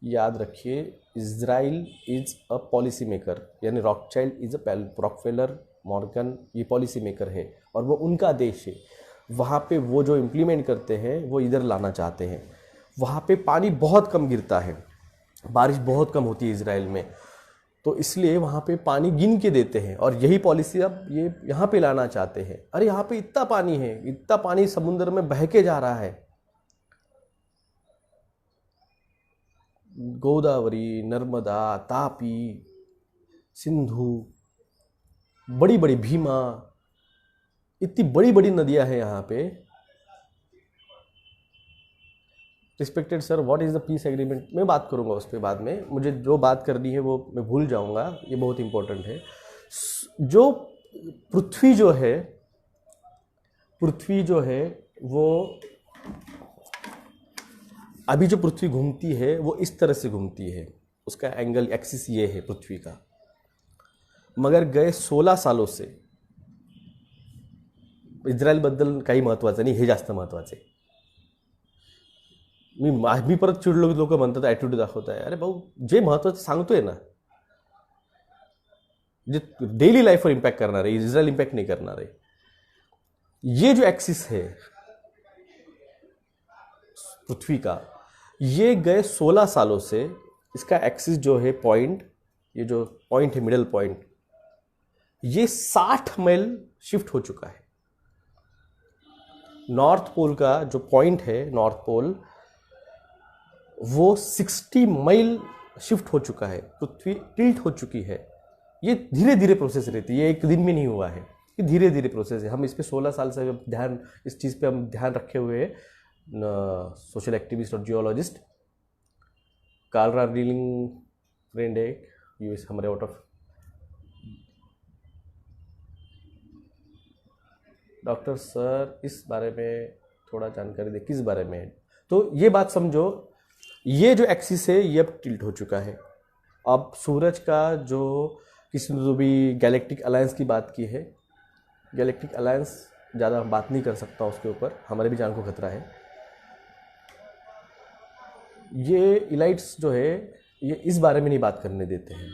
याद रखिए, Israel is a policy maker, यानी रॉकचाइल्ड इज अ रॉकफेलर, मॉर्गन, ये पॉलिसी मेकर है और वो उनका देश है। वहाँ पे वो जो इम्प्लीमेंट करते हैं वो इधर लाना चाहते हैं। वहाँ पे पानी बहुत कम गिरता है, बारिश बहुत कम होती है इजराइल में, तो इसलिए वहाँ पे पानी गिन के देते हैं और यही पॉलिसी अब ये यहाँ पे लाना चाहते हैं। अरे यहाँ पे इतना पानी है, इतना पानी समुद्र में बह के जा रहा है, गोदावरी, नर्मदा, तापी, सिंधु, बड़ी बड़ी भीमा, इतनी बड़ी बड़ी नदियां हैं यहाँ पे। Respected sir, what is the piece agreement? मैं बात करूँगा उस पर बाद में, मुझे जो बात करनी है वो मैं भूल जाऊँगा, ये बहुत इंपॉर्टेंट है। जो पृथ्वी जो है वो अभी जो पृथ्वी घूमती है वो इस तरह से घूमती है, उसका एंगल एक्सिस ये है पृथ्वी का। मगर गए 16 सालों से इस्रायलबद्दल काही महत्त्वाचं नाही, हे जास्त महत्त्वाचं आहे। मी परत चिडलो, लोक म्हणतात ॲटिट्यूड दाखवत आहे। अरे भाऊ, जे महत्त्वाचं सांगतोय ना, जे डेली लाईफवर इम्पॅक्ट करणार आहे, इस्रायल इम्पॅक्ट नहीं करणार आहे। ये जो एक्सिस है पृथ्वी का, ये गए 16 सालों से इसका एक्सिस जो है पॉइंट, ये जो पॉइंट है मिडल पॉइंट, ये 60 मील शिफ्ट हो चुका है। नॉर्थ पोल का जो पॉइंट है, नॉर्थ पोल, वो 60 मील शिफ्ट हो चुका है। पृथ्वी टिल्ट हो चुकी है। ये धीरे धीरे प्रोसेस रहती है, ये एक दिन में नहीं हुआ है, ये धीरे धीरे प्रोसेस है। हम इस पे 16 साल से ध्यान, इस चीज़ पे हम ध्यान रखे हुए हैं। सोशल एक्टिविस्ट और जियोलॉजिस्ट कार्ल रार्लिंग फ्रेंड है यूएस, हमारे आउट ऑफ। डॉक्टर सर, इस बारे में थोड़ा जानकारी दे, किस बारे में? तो ये बात समझो, ये जो एक्सिस है ये अब टिल्ट हो चुका है। अब सूरज का जो, किसी ने तो भी गैलेक्टिक अलायंस की बात की है, गैलेक्टिक अलायंस ज़्यादा बात नहीं कर सकता उसके ऊपर, हमारे भी जान को खतरा है। ये इलाइट्स जो है ये इस बारे में नहीं बात करने देते हैं।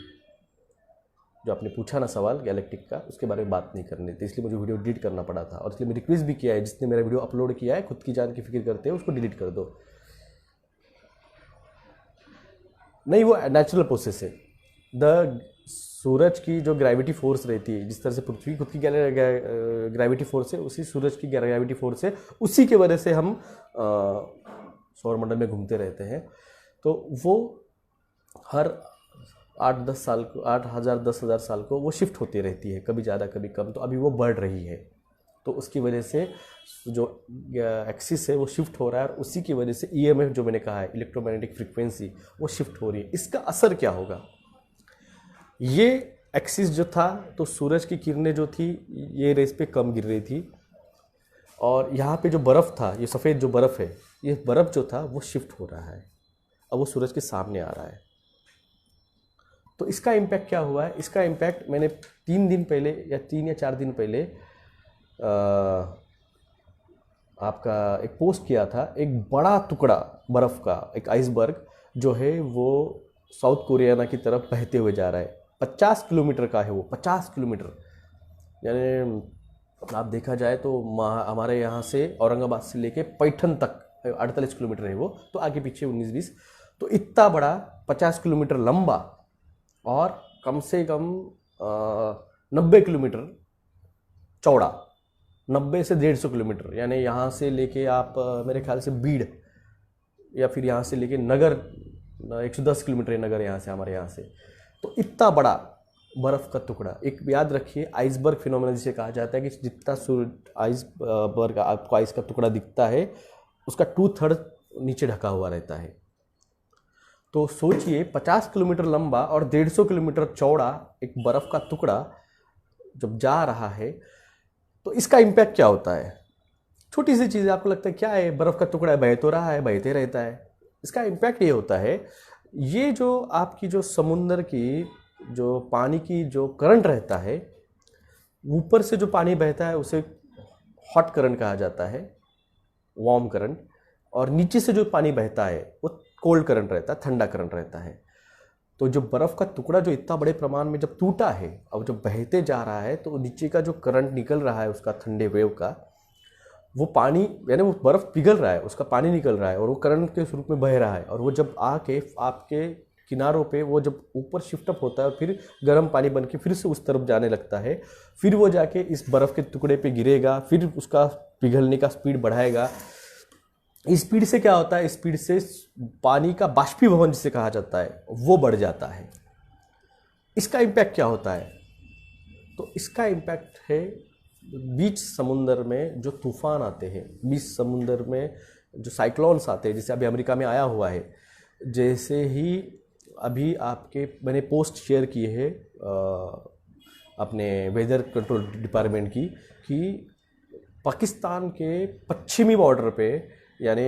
जो आपने पूछा ना सवाल गैलेक्टिक का, उसके बारे में बात नहीं करने देते, इसलिए मुझे वीडियो डिलीट करना पड़ा था। और इसलिए मैं रिक्वेस्ट भी किया है, जिसने मेरा वीडियो अपलोड किया है, खुद की जान की फिक्र करते हैं, उसको डिलीट कर दो। नहीं, वो नेचुरल प्रोसेस है। द सूरज की जो ग्रेविटी फोर्स रहती है, जिस तरह से पृथ्वी खुद की ग्रेविटी फोर्स है, उसी सूरज की ग्रेविटी फोर्स है, उसी की वजह से हम सौरमंडल में घूमते रहते हैं। तो वो हर 8-10 साल को, 8,000 10,000 साल को वो शिफ्ट होती रहती है, कभी ज़्यादा कभी कम। तो अभी वो बढ़ रही है, तो उसकी वजह से जो एक्सिस है वो शिफ्ट हो रहा है, और उसी की वजह से ईएमएफ जो मैंने कहा है, इलेक्ट्रोमैग्नेटिक फ्रीक्वेंसी, वो शिफ्ट हो रही है। इसका असर क्या होगा? ये एक्सिस जो था, तो सूरज की किरणें जो थी ये रेस पे कम गिर रही थी, और यहाँ पे जो बर्फ़ था, ये सफ़ेद जो बर्फ़ है, ये बर्फ़ जो था वो शिफ्ट हो रहा है, अब वो सूरज के सामने आ रहा है। तो इसका इम्पैक्ट क्या हुआ है? इसका इम्पैक्ट मैंने 3 दिन पहले या 3 या 4 दिन पहले आपका एक पोस्ट किया था। एक बड़ा टुकड़ा बर्फ़ का, एक आइसबर्ग जो है वो साउथ कोरिया की तरफ बहते हुए जा रहा है। 50 किलोमीटर का है वो, 50 किलोमीटर, यानी आप देखा जाए तो हमारे यहाँ से औरंगाबाद से लेके पैठन तक 48 किलोमीटर है वो, तो आगे पीछे 19-20, तो इतना बड़ा 50 किलोमीटर लंबा और कम से कम 90 किलोमीटर चौड़ा, 90 से 150 किलोमीटर, यानी यहाँ से लेके आप मेरे ख्याल से बीड़, या फिर यहाँ से लेके नगर 110 किलोमीटर है नगर यहाँ से, हमारे यहाँ से। तो इतना बड़ा बर्फ़ का टुकड़ा, एक याद रखिए आइसबर्ग फिनोमेना जिसे कहा जाता है, कि जितना आइसबर्ग आपको आइस का टुकड़ा दिखता है, उसका 2/3 नीचे ढका हुआ रहता है। तो सोचिए 50 किलोमीटर लंबा और 150 किलोमीटर चौड़ा एक बर्फ़ का टुकड़ा जब जा रहा है, तो इसका इम्पैक्ट क्या होता है? छोटी सी चीज़, आपको लगता है क्या है, बर्फ़ का टुकड़ा बह तो रहा है, बहते रहता है। इसका इम्पैक्ट ये होता है, ये जो आपकी जो समुंदर की जो पानी की जो करंट रहता है, ऊपर से जो पानी बहता है उसे हॉट करंट कहा जाता है, वार्म करंट, और नीचे से जो पानी बहता है वो कोल्ड करंट रहता है, ठंडा करंट रहता है। तो जो बर्फ़ का टुकड़ा जो इतना बड़े प्रमाण में जब टूटा है, अब जब बहते जा रहा है, तो नीचे का जो करंट निकल रहा है उसका, ठंडे वेव का, वो पानी, यानी वो बर्फ़ पिघल रहा है, उसका पानी निकल रहा है और वो करंट के स्वरूप में बह रहा है, और वो जब आके आपके किनारों पे वो जब ऊपर शिफ्ट अप होता है और फिर गर्म पानी बन के फिर से उस तरफ जाने लगता है, फिर वो जाके इस बर्फ़ के टुकड़े पे गिरेगा, फिर उसका पिघलने का स्पीड बढ़ाएगा, स्पीड से क्या होता है, स्पीड से पानी का बाष्पीभवन जिसे कहा जाता है वो बढ़ जाता है। इसका इम्पैक्ट क्या होता है, तो इसका इम्पैक्ट है बीच समुंदर में जो तूफान आते हैं, बीच समुंदर में जो साइक्लोन्स आते हैं, जैसे अभी अमेरिका में आया हुआ है। जैसे ही अभी आपके मैंने पोस्ट शेयर की है अपने वेदर कंट्रोल डिपार्टमेंट की, कि पाकिस्तान के पश्चिमी बॉर्डर पे, यानी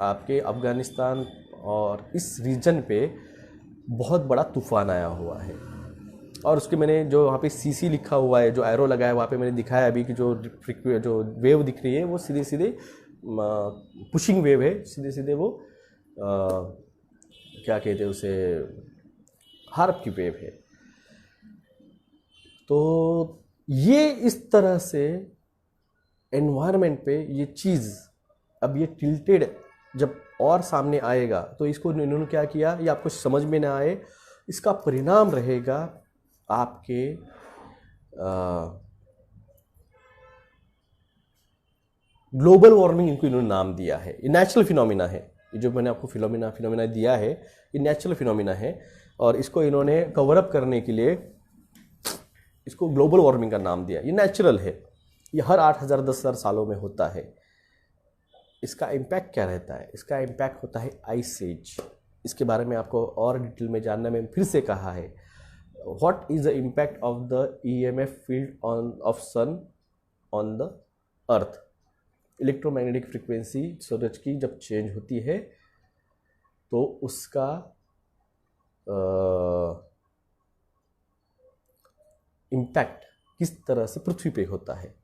आपके अफ़गानिस्तान और इस रीजन पे बहुत बड़ा तूफ़ान आया हुआ है। और उसके मैंने जो वहाँ पे सीसी लिखा हुआ है, जो एरो लगा है, वहाँ पे मैंने दिखाया अभी कि जो वेव दिख रही है वो सीधे सीधे पुशिंग वेव है, सीधे सीधे वो क्या कहते हैं उसे, हार्प की वेव है। तो ये इस तरह से एनवायरनमेंट पे ये चीज़ अब ये टिल्टेड जब और सामने आएगा, तो इसको इन्होंने क्या किया, ये आपको समझ में ना आए, इसका परिणाम रहेगा आपके ग्लोबल वार्मिंग, इनको इन्होंने नाम दिया है। ये नेचुरल फिनोमिना है, ये जो मैंने आपको फिनोमिना दिया है ये नेचुरल फिनोमिना है, और इसको इन्होंने कवर अप करने के लिए इसको ग्लोबल वार्मिंग का नाम दिया। ये नेचुरल है, ये हर 8,000 10,000 सालों में होता है। इसका इम्पैक्ट क्या रहता है, इसका इम्पैक्ट होता है आइस एज। इसके बारे में आपको और डिटेल में जानना मैंने फिर से कहा है। What is the impact of the EMF field of sun on the earth. Electromagnetic frequency सूरज की जब चेंज होती है तो उसका इम्पैक्ट किस तरह से पृथ्वी पे होता है।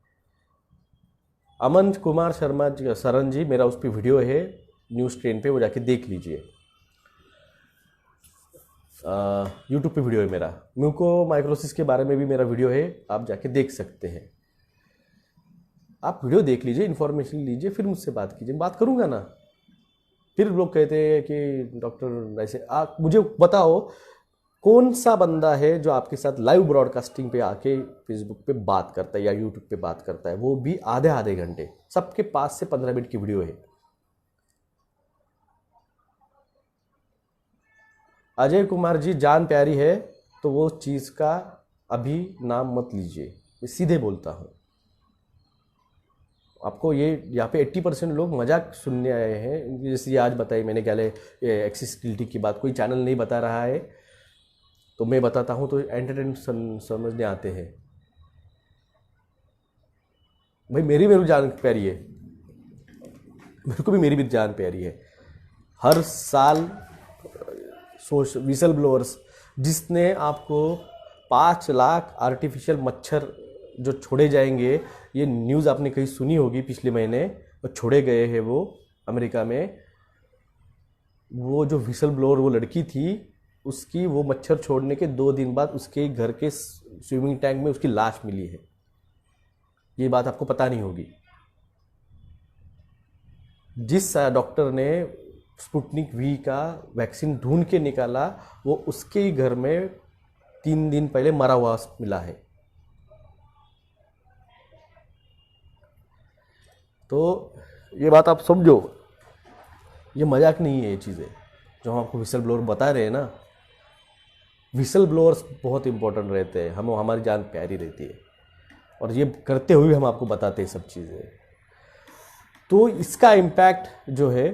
अमन कुमार शर्मा जी, सरन जी, मेरा उस पर वीडियो है न्यूज़ ट्रेन पे, वो जाके देख लीजिए। यूट्यूब पे वीडियो है मेरा, म्यूको माइक्रोसिस के बारे में भी मेरा वीडियो है, आप जाके देख सकते हैं। आप वीडियो देख लीजिए, इन्फॉर्मेशन लीजिए, फिर मुझसे बात कीजिए। बात करूंगा ना, फिर लोग कहते हैं कि डॉक्टर ऐसे। आप मुझे बताओ कौन सा बंदा है जो आपके साथ लाइव ब्रॉडकास्टिंग पे आके फेसबुक पे बात करता है या यूट्यूब पे बात करता है, वो भी आधे आधे घंटे। सबके पास से 15 मिनट की वीडियो है। अजय कुमार जी, जान प्यारी है तो वो चीज़ का अभी नाम मत लीजिए, मैं सीधे बोलता हूँ आपको। ये यहाँ पे 80% लोग मजाक सुनने आए हैं। जैसे ये आज बताई मैंने क्या एक्सेसिबिलिटी की बात, कोई चैनल नहीं बता रहा है तो मैं बताता हूँ, तो एंटरटेनमेंट समझने आते हैं। भाई मेरी भी जान प्यारी है, मेरे को भी मेरी भी जान प्यारी है। हर साल विसल ब्लोअर्स, जिसने आपको 5 लाख आर्टिफिशियल मच्छर जो छोड़े जाएंगे, ये न्यूज़ आपने कहीं सुनी होगी पिछले महीने, और छोड़े गए हैं वो अमेरिका में। वो जो विसल ब्लोअर वो लड़की थी, उसकी वो मच्छर छोड़ने के 2 दिन बाद उसके घर के स्विमिंग टैंक में उसकी लाश मिली है। ये बात आपको पता नहीं होगी। जिस डॉक्टर ने स्पुतनिक वी का वैक्सीन ढूंढ के निकाला, वो उसके ही घर में 3 दिन पहले मरा हुआ मिला है। तो ये बात आप समझो, ये मजाक नहीं है। ये चीज़ें जो हम आपको विसल ब्लोअर बता रहे हैं ना, विसल ब्लोअर्स बहुत इंपॉर्टेंट रहते हैं, हमारी जान प्यारी रहती है, और ये करते हुए हम आपको बताते हैं सब चीज़ें। तो इसका इम्पैक्ट जो है,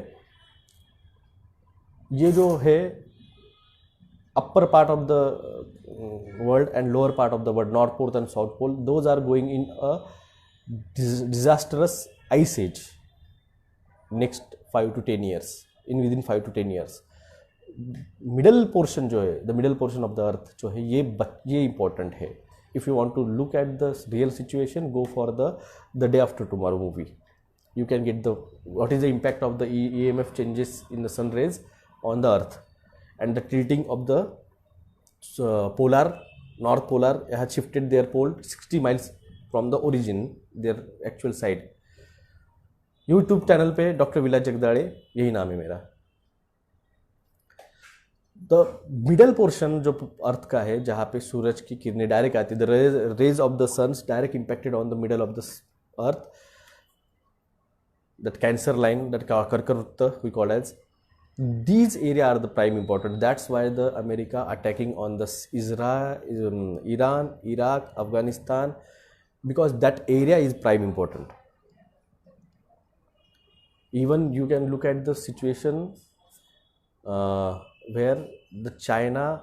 ये जो है upper part of the world and lower part of the world, north pole and south pole, those are going in a disastrous ice age next 5 to 10 years, in with in 5 to 10 years। Middle portion जो है, the middle portion of the earth जो है, ये important है। If you want to look at the real situation, go for the day after tomorrow movie. You can get the what is the impact of the EMF changes in the sun rays on the earth, and the tilting of the polar, north polar has shifted their pole 60 miles from the origin, their actual side। YouTube channel पे doctor विलास जगदाड़े, यही नाम है मेरा। The middle portion जो अर्थ का है, जहाँ पे सूरज की किरणें डायरेक्ट आती है, the rays of the suns direct impacted on the middle of the earth. that cancer line, that Karkarutta we call as, these area are the prime important. That's why the America attacking on the Israel, Iran, Iraq, Afghanistan, because that area is prime important. Even you can look at the situation where the China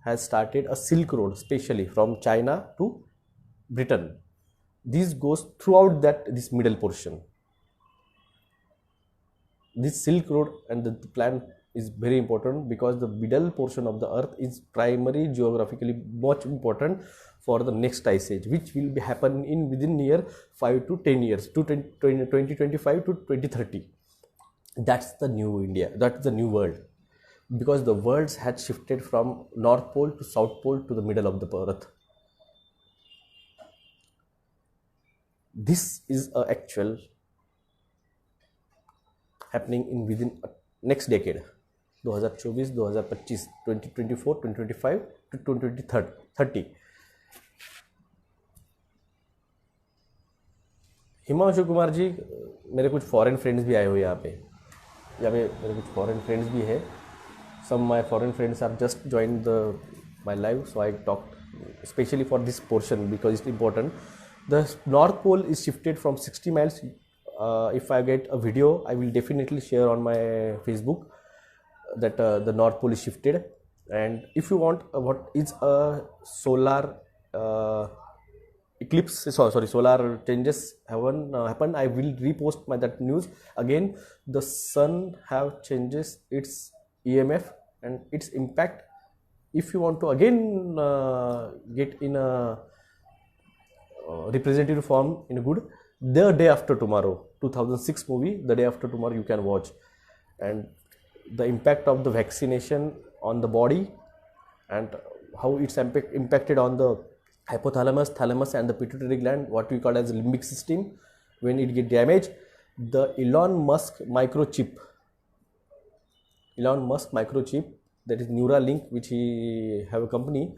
has started a Silk Road, especially from China to Britain. This goes throughout this middle portion. This Silk Road and the plan is very important because the middle portion of the earth is primary geographically much important for the next ice age, which will be happen in within near 5 to 10 years, to 2025 to 2030. That's the new India, that's the new world, because the worlds had shifted from North Pole to South Pole to the middle of the earth. This is a actual happening in within next decade, 2024, 2025, 2024, 2025 to 2030. Himanshu Kumar जी, मेरे कुछ foreign friends भी आए हुए यहाँ पे मेरे कुछ foreign friends भी है. Some my foreign friends have just joined my live, so I talked especially for this portion because it's important. The North Pole is shifted from 60 miles. If I get a video, I will definitely share on my Facebook that the North Pole is shifted. And if you want what is a solar eclipse, solar changes happen, I will repost that news again. The sun have changes its EMF and its impact. If you want to again get in a representative form in a good, the day after tomorrow, 2006 movie, the day after tomorrow you can watch, and the impact of the vaccination on the body and how it's impacted on the hypothalamus, thalamus and the pituitary gland, what we call as limbic system, when it get damaged. The Elon Musk microchip, that is Neuralink, which he have a company,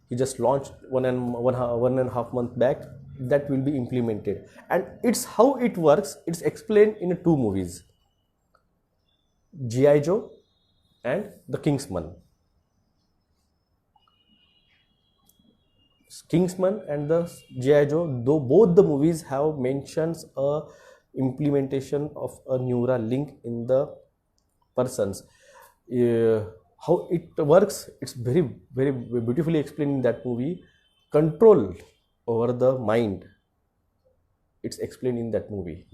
he just launched one and a half month back, that will be implemented. And it's how it works, it's explained in 2 movies, G.I. Joe and The Kingsman. Kingsman and the G.I. Joe, though both the movies have mentions a implementation of a Neuralink in the persons. How it works, it's very, very beautifully explained in that movie. Control over the mind, it's explained in that movie.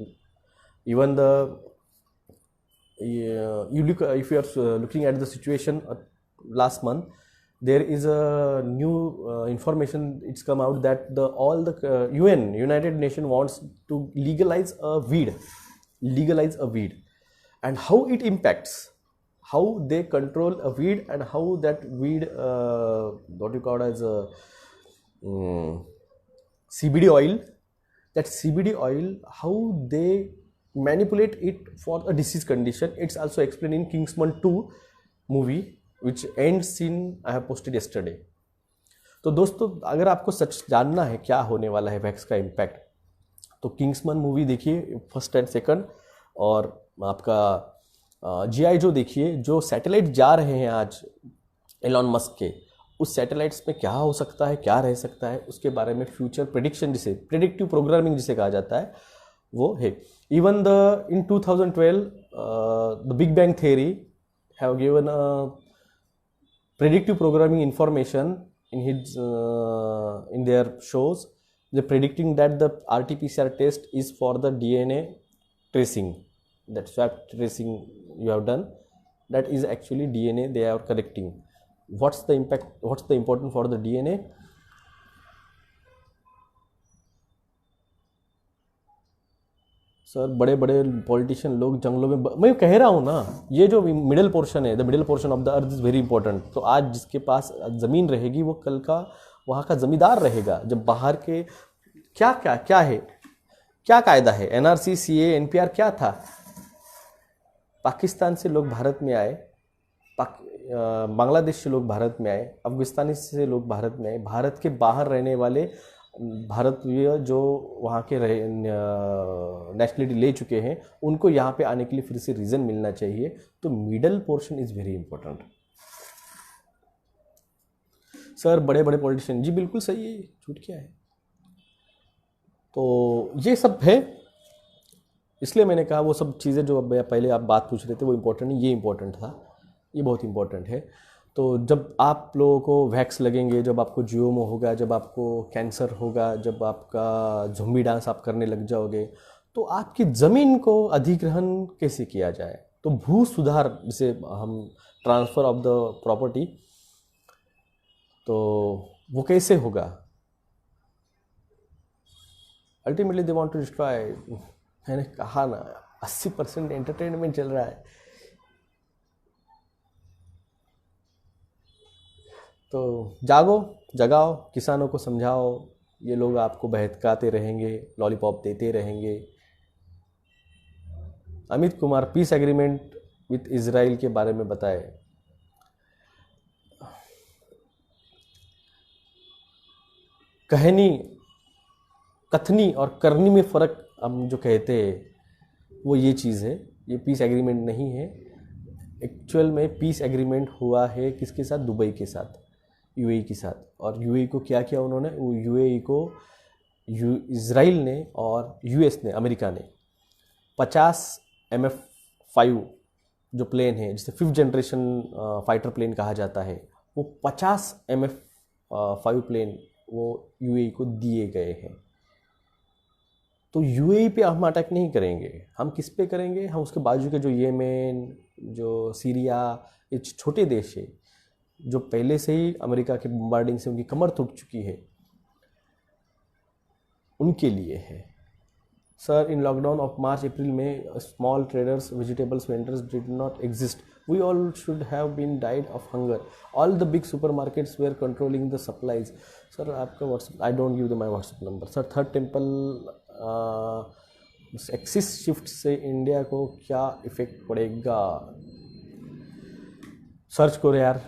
Even if you are looking at the situation last month, there is a new information, it's come out that all the United Nations wants to legalize a weed, and how it impacts, how they control a weed, and how that weed, what you call as a CBD oil, that CBD oil, how they manipulate it for a disease condition. It's also explained in Kingsman 2 movie, which ends in I have posted yesterday. तो दोस्तों, अगर आपको सच जानना है क्या होने वाला है वैक्स का इम्पैक्ट, तो किंग्समैन मूवी देखिए फर्स्ट एंड सेकंड, और आपका G.I. जो देखिए. जो सैटेलाइट जा रहे हैं आज एलॉन मस्क के, उस सैटेलाइट्स में क्या हो सकता है, क्या रह सकता है, उसके बारे में फ्यूचर प्रेडिक्शन, जिसे प्रेडिक्टिव प्रोग्रामिंग जिसे कहा जाता है, वो है. Even in 2012 the Big Bang Theory have given a predictive programming information in their shows. They're predicting that the RT-PCR test is for the DNA tracing, that swab tracing you have done, that is actually DNA they are correcting. What's the impact, what's the important for the DNA? Sir, बड़े बड़े politician लोग जंगलों में, मैं कह रहा हूँ ना, ये जो मिडिल पोर्शन है, the middle portion of the earth is very important. तो आज जिसके पास ज़मीन रहेगी वो कल का वहाँ का ज़मींदार रहेगा. जब बाहर के क्या है, क्या कायदा है, NRC, CA, NPR क्या था. पाकिस्तान से लोग भारत में आए, बांग्लादेश से लोग भारत में आए, अफगानिस्तान से लोग भारत में आए, भारत के बाहर रहने वाले भारतीय जो वहाँ के रहे नेशनलिटी ले चुके हैं उनको यहाँ पे आने के लिए फिर से रीज़न मिलना चाहिए। तो middle portion is very important. Sir बड़े बड़े पॉलिटिशियन, जी बिल्कुल सही है, झूठ क्या है। तो ये सब है, इसलिए मैंने कहा वो सब चीज़ें जो अब पहले आप बात पूछ रहे थे वो इम्पोर्टेंट है, ये इम्पोर्टेंट था, ये बहुत इम्पोर्टेंट है। तो जब आप लोगों को वैक्स लगेंगे, जब आपको जियोमो होगा, जब आपको कैंसर होगा, जब आपका ज़ोंबी डांस आप करने लग जाओगे, तो आपकी ज़मीन को अधिग्रहण कैसे किया जाए। तो भू सुधार, जिसे हम ट्रांसफ़र ऑफ द प्रॉपर्टी, तो वो कैसे होगा। Ultimately they want to destroy. मैंने कहा ना 80% एंटरटेनमेंट चल रहा है। तो जागो, जगाओ, किसानों को समझाओ। ये लोग आपको बहकाते रहेंगे, लॉलीपॉप देते रहेंगे। Amit Kumar piece agreement with Israel के बारे में बताए। कहनी, कथनी और करनी में फ़र्क हम जो कहते हैं वो ये चीज़ है। ये पीस एग्रीमेंट नहीं है। एक्चुअल में पीस एग्रीमेंट हुआ है किसके साथ? दुबई के साथ, यूएई के साथ। और यूएई को क्या किया उन्होंने? वो यूएई को इजराइल ने और यूएस ने, अमेरिका ने 50 MF5 जो प्लेन है, जिसे 5th जनरेशन फाइटर प्लेन कहा जाता है, वो 50 MF5 प्लेन वो यूएई को दिए गए हैं। तो यूएई पे हम अटैक नहीं करेंगे। हम किस पे करेंगे? हम उसके बाजू के जो येमेन, जो सीरिया, ये छोटे देश है जो पहले से ही अमेरिका के बम्बार्डिंग से उनकी कमर टूट चुकी है, उनके लिए है। Sir, in lockdown of March April में small traders, vegetables vendors did not exist. We all should have been died of hunger. All the big supermarkets were controlling the supplies. Sir, आपका WhatsApp, I don't give my WhatsApp number. Sir, third temple axis shift से India को क्या effect पड़ेगा? Search करो यार,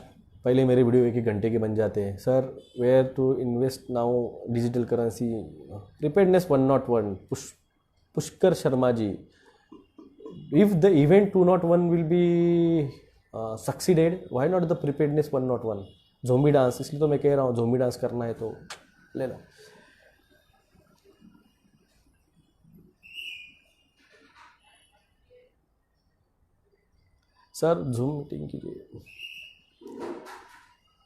पहले मेरे video 1-1 घंटे के बन जाते हैं। Sir, where to invest now, digital currency, preparedness 101, Pushkar Sharma ji. If the event 201 will be succeeded, why not the preparedness 101? Zombie dance, इसलिए तो मैं कह रहा हूँ ज़ोंबी डांस करना है तो लेना। सर जूम मीटिंग कीजिए।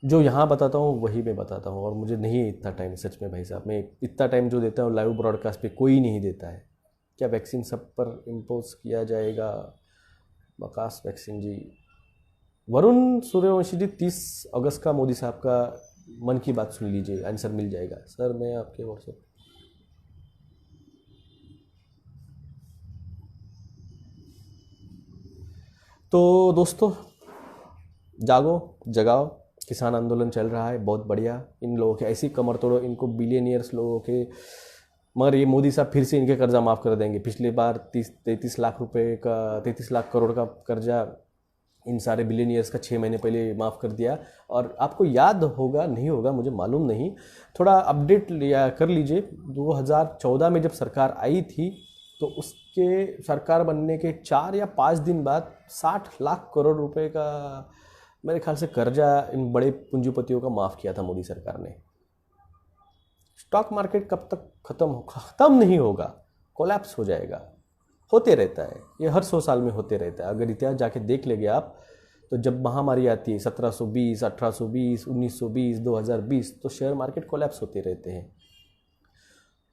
जो यहाँ बताता हूँ वही मैं बताता हूँ, और मुझे नहीं है इतना टाइम, सच में भाई साहब। मैं इतना टाइम जो देता हूँ लाइव ब्रॉडकास्ट पे कोई नहीं देता है। क्या वैक्सीन सब पर इम्पोज किया जाएगा? बकास वैक्सीन जी। वरुण सूर्यवंशी जी, 30 अगस्त का मोदी साहब का मन की बात सुन लीजिए, आंसर मिल जाएगा। सर मैं आपके व्हाट्सएप, तो दोस्तों जागो, जगाओ, किसान आंदोलन चल रहा है, बहुत बढ़िया। इन लोगों के ऐसी कमर तोड़ो, इनको बिलियनियर्स लोगों के। मगर ये मोदी साहब फिर से इनके कर्जा माफ़ कर देंगे। पिछली बार 33 लाख रुपए का, 33 लाख करोड़ का कर्जा इन सारे बिलियनियर्स का 6 महीने पहले माफ़ कर दिया। और आपको याद होगा, नहीं होगा मुझे मालूम नहीं, थोड़ा अपडेट लिया कर लीजिए। 2014 में जब सरकार आई थी तो उसके सरकार बनने के 4 या 5 दिन बाद 60 लाख करोड़ रुपए का मेरे ख्याल से कर्जा इन बड़े पूंजीपतियों का माफ़ किया था मोदी सरकार ने। स्टॉक मार्केट कब तक खत्म नहीं होगा, कोलैप्स हो जाएगा। होते रहता है ये, हर 100 साल में होते रहता है। अगर इतिहास जाके देख लेंगे आप, तो जब महामारी आती है 1720, 1820, 1920, 2020, तो शेयर मार्केट कोलैप्स होते रहते हैं।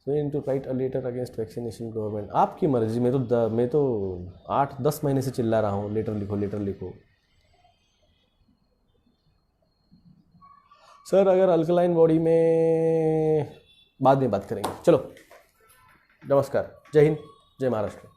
So in to write a letter against vaccination government. आपकी मर्जी। मैं तो 8-10 महीने से चिल्ला रहा हूँ, लेटर लिखो, लेटर लिखो। सर अगर अल्कलाइन बॉडी में बाद में बात करेंगे। चलो, नमस्कार, जय हिंद, जय महाराष्ट्र।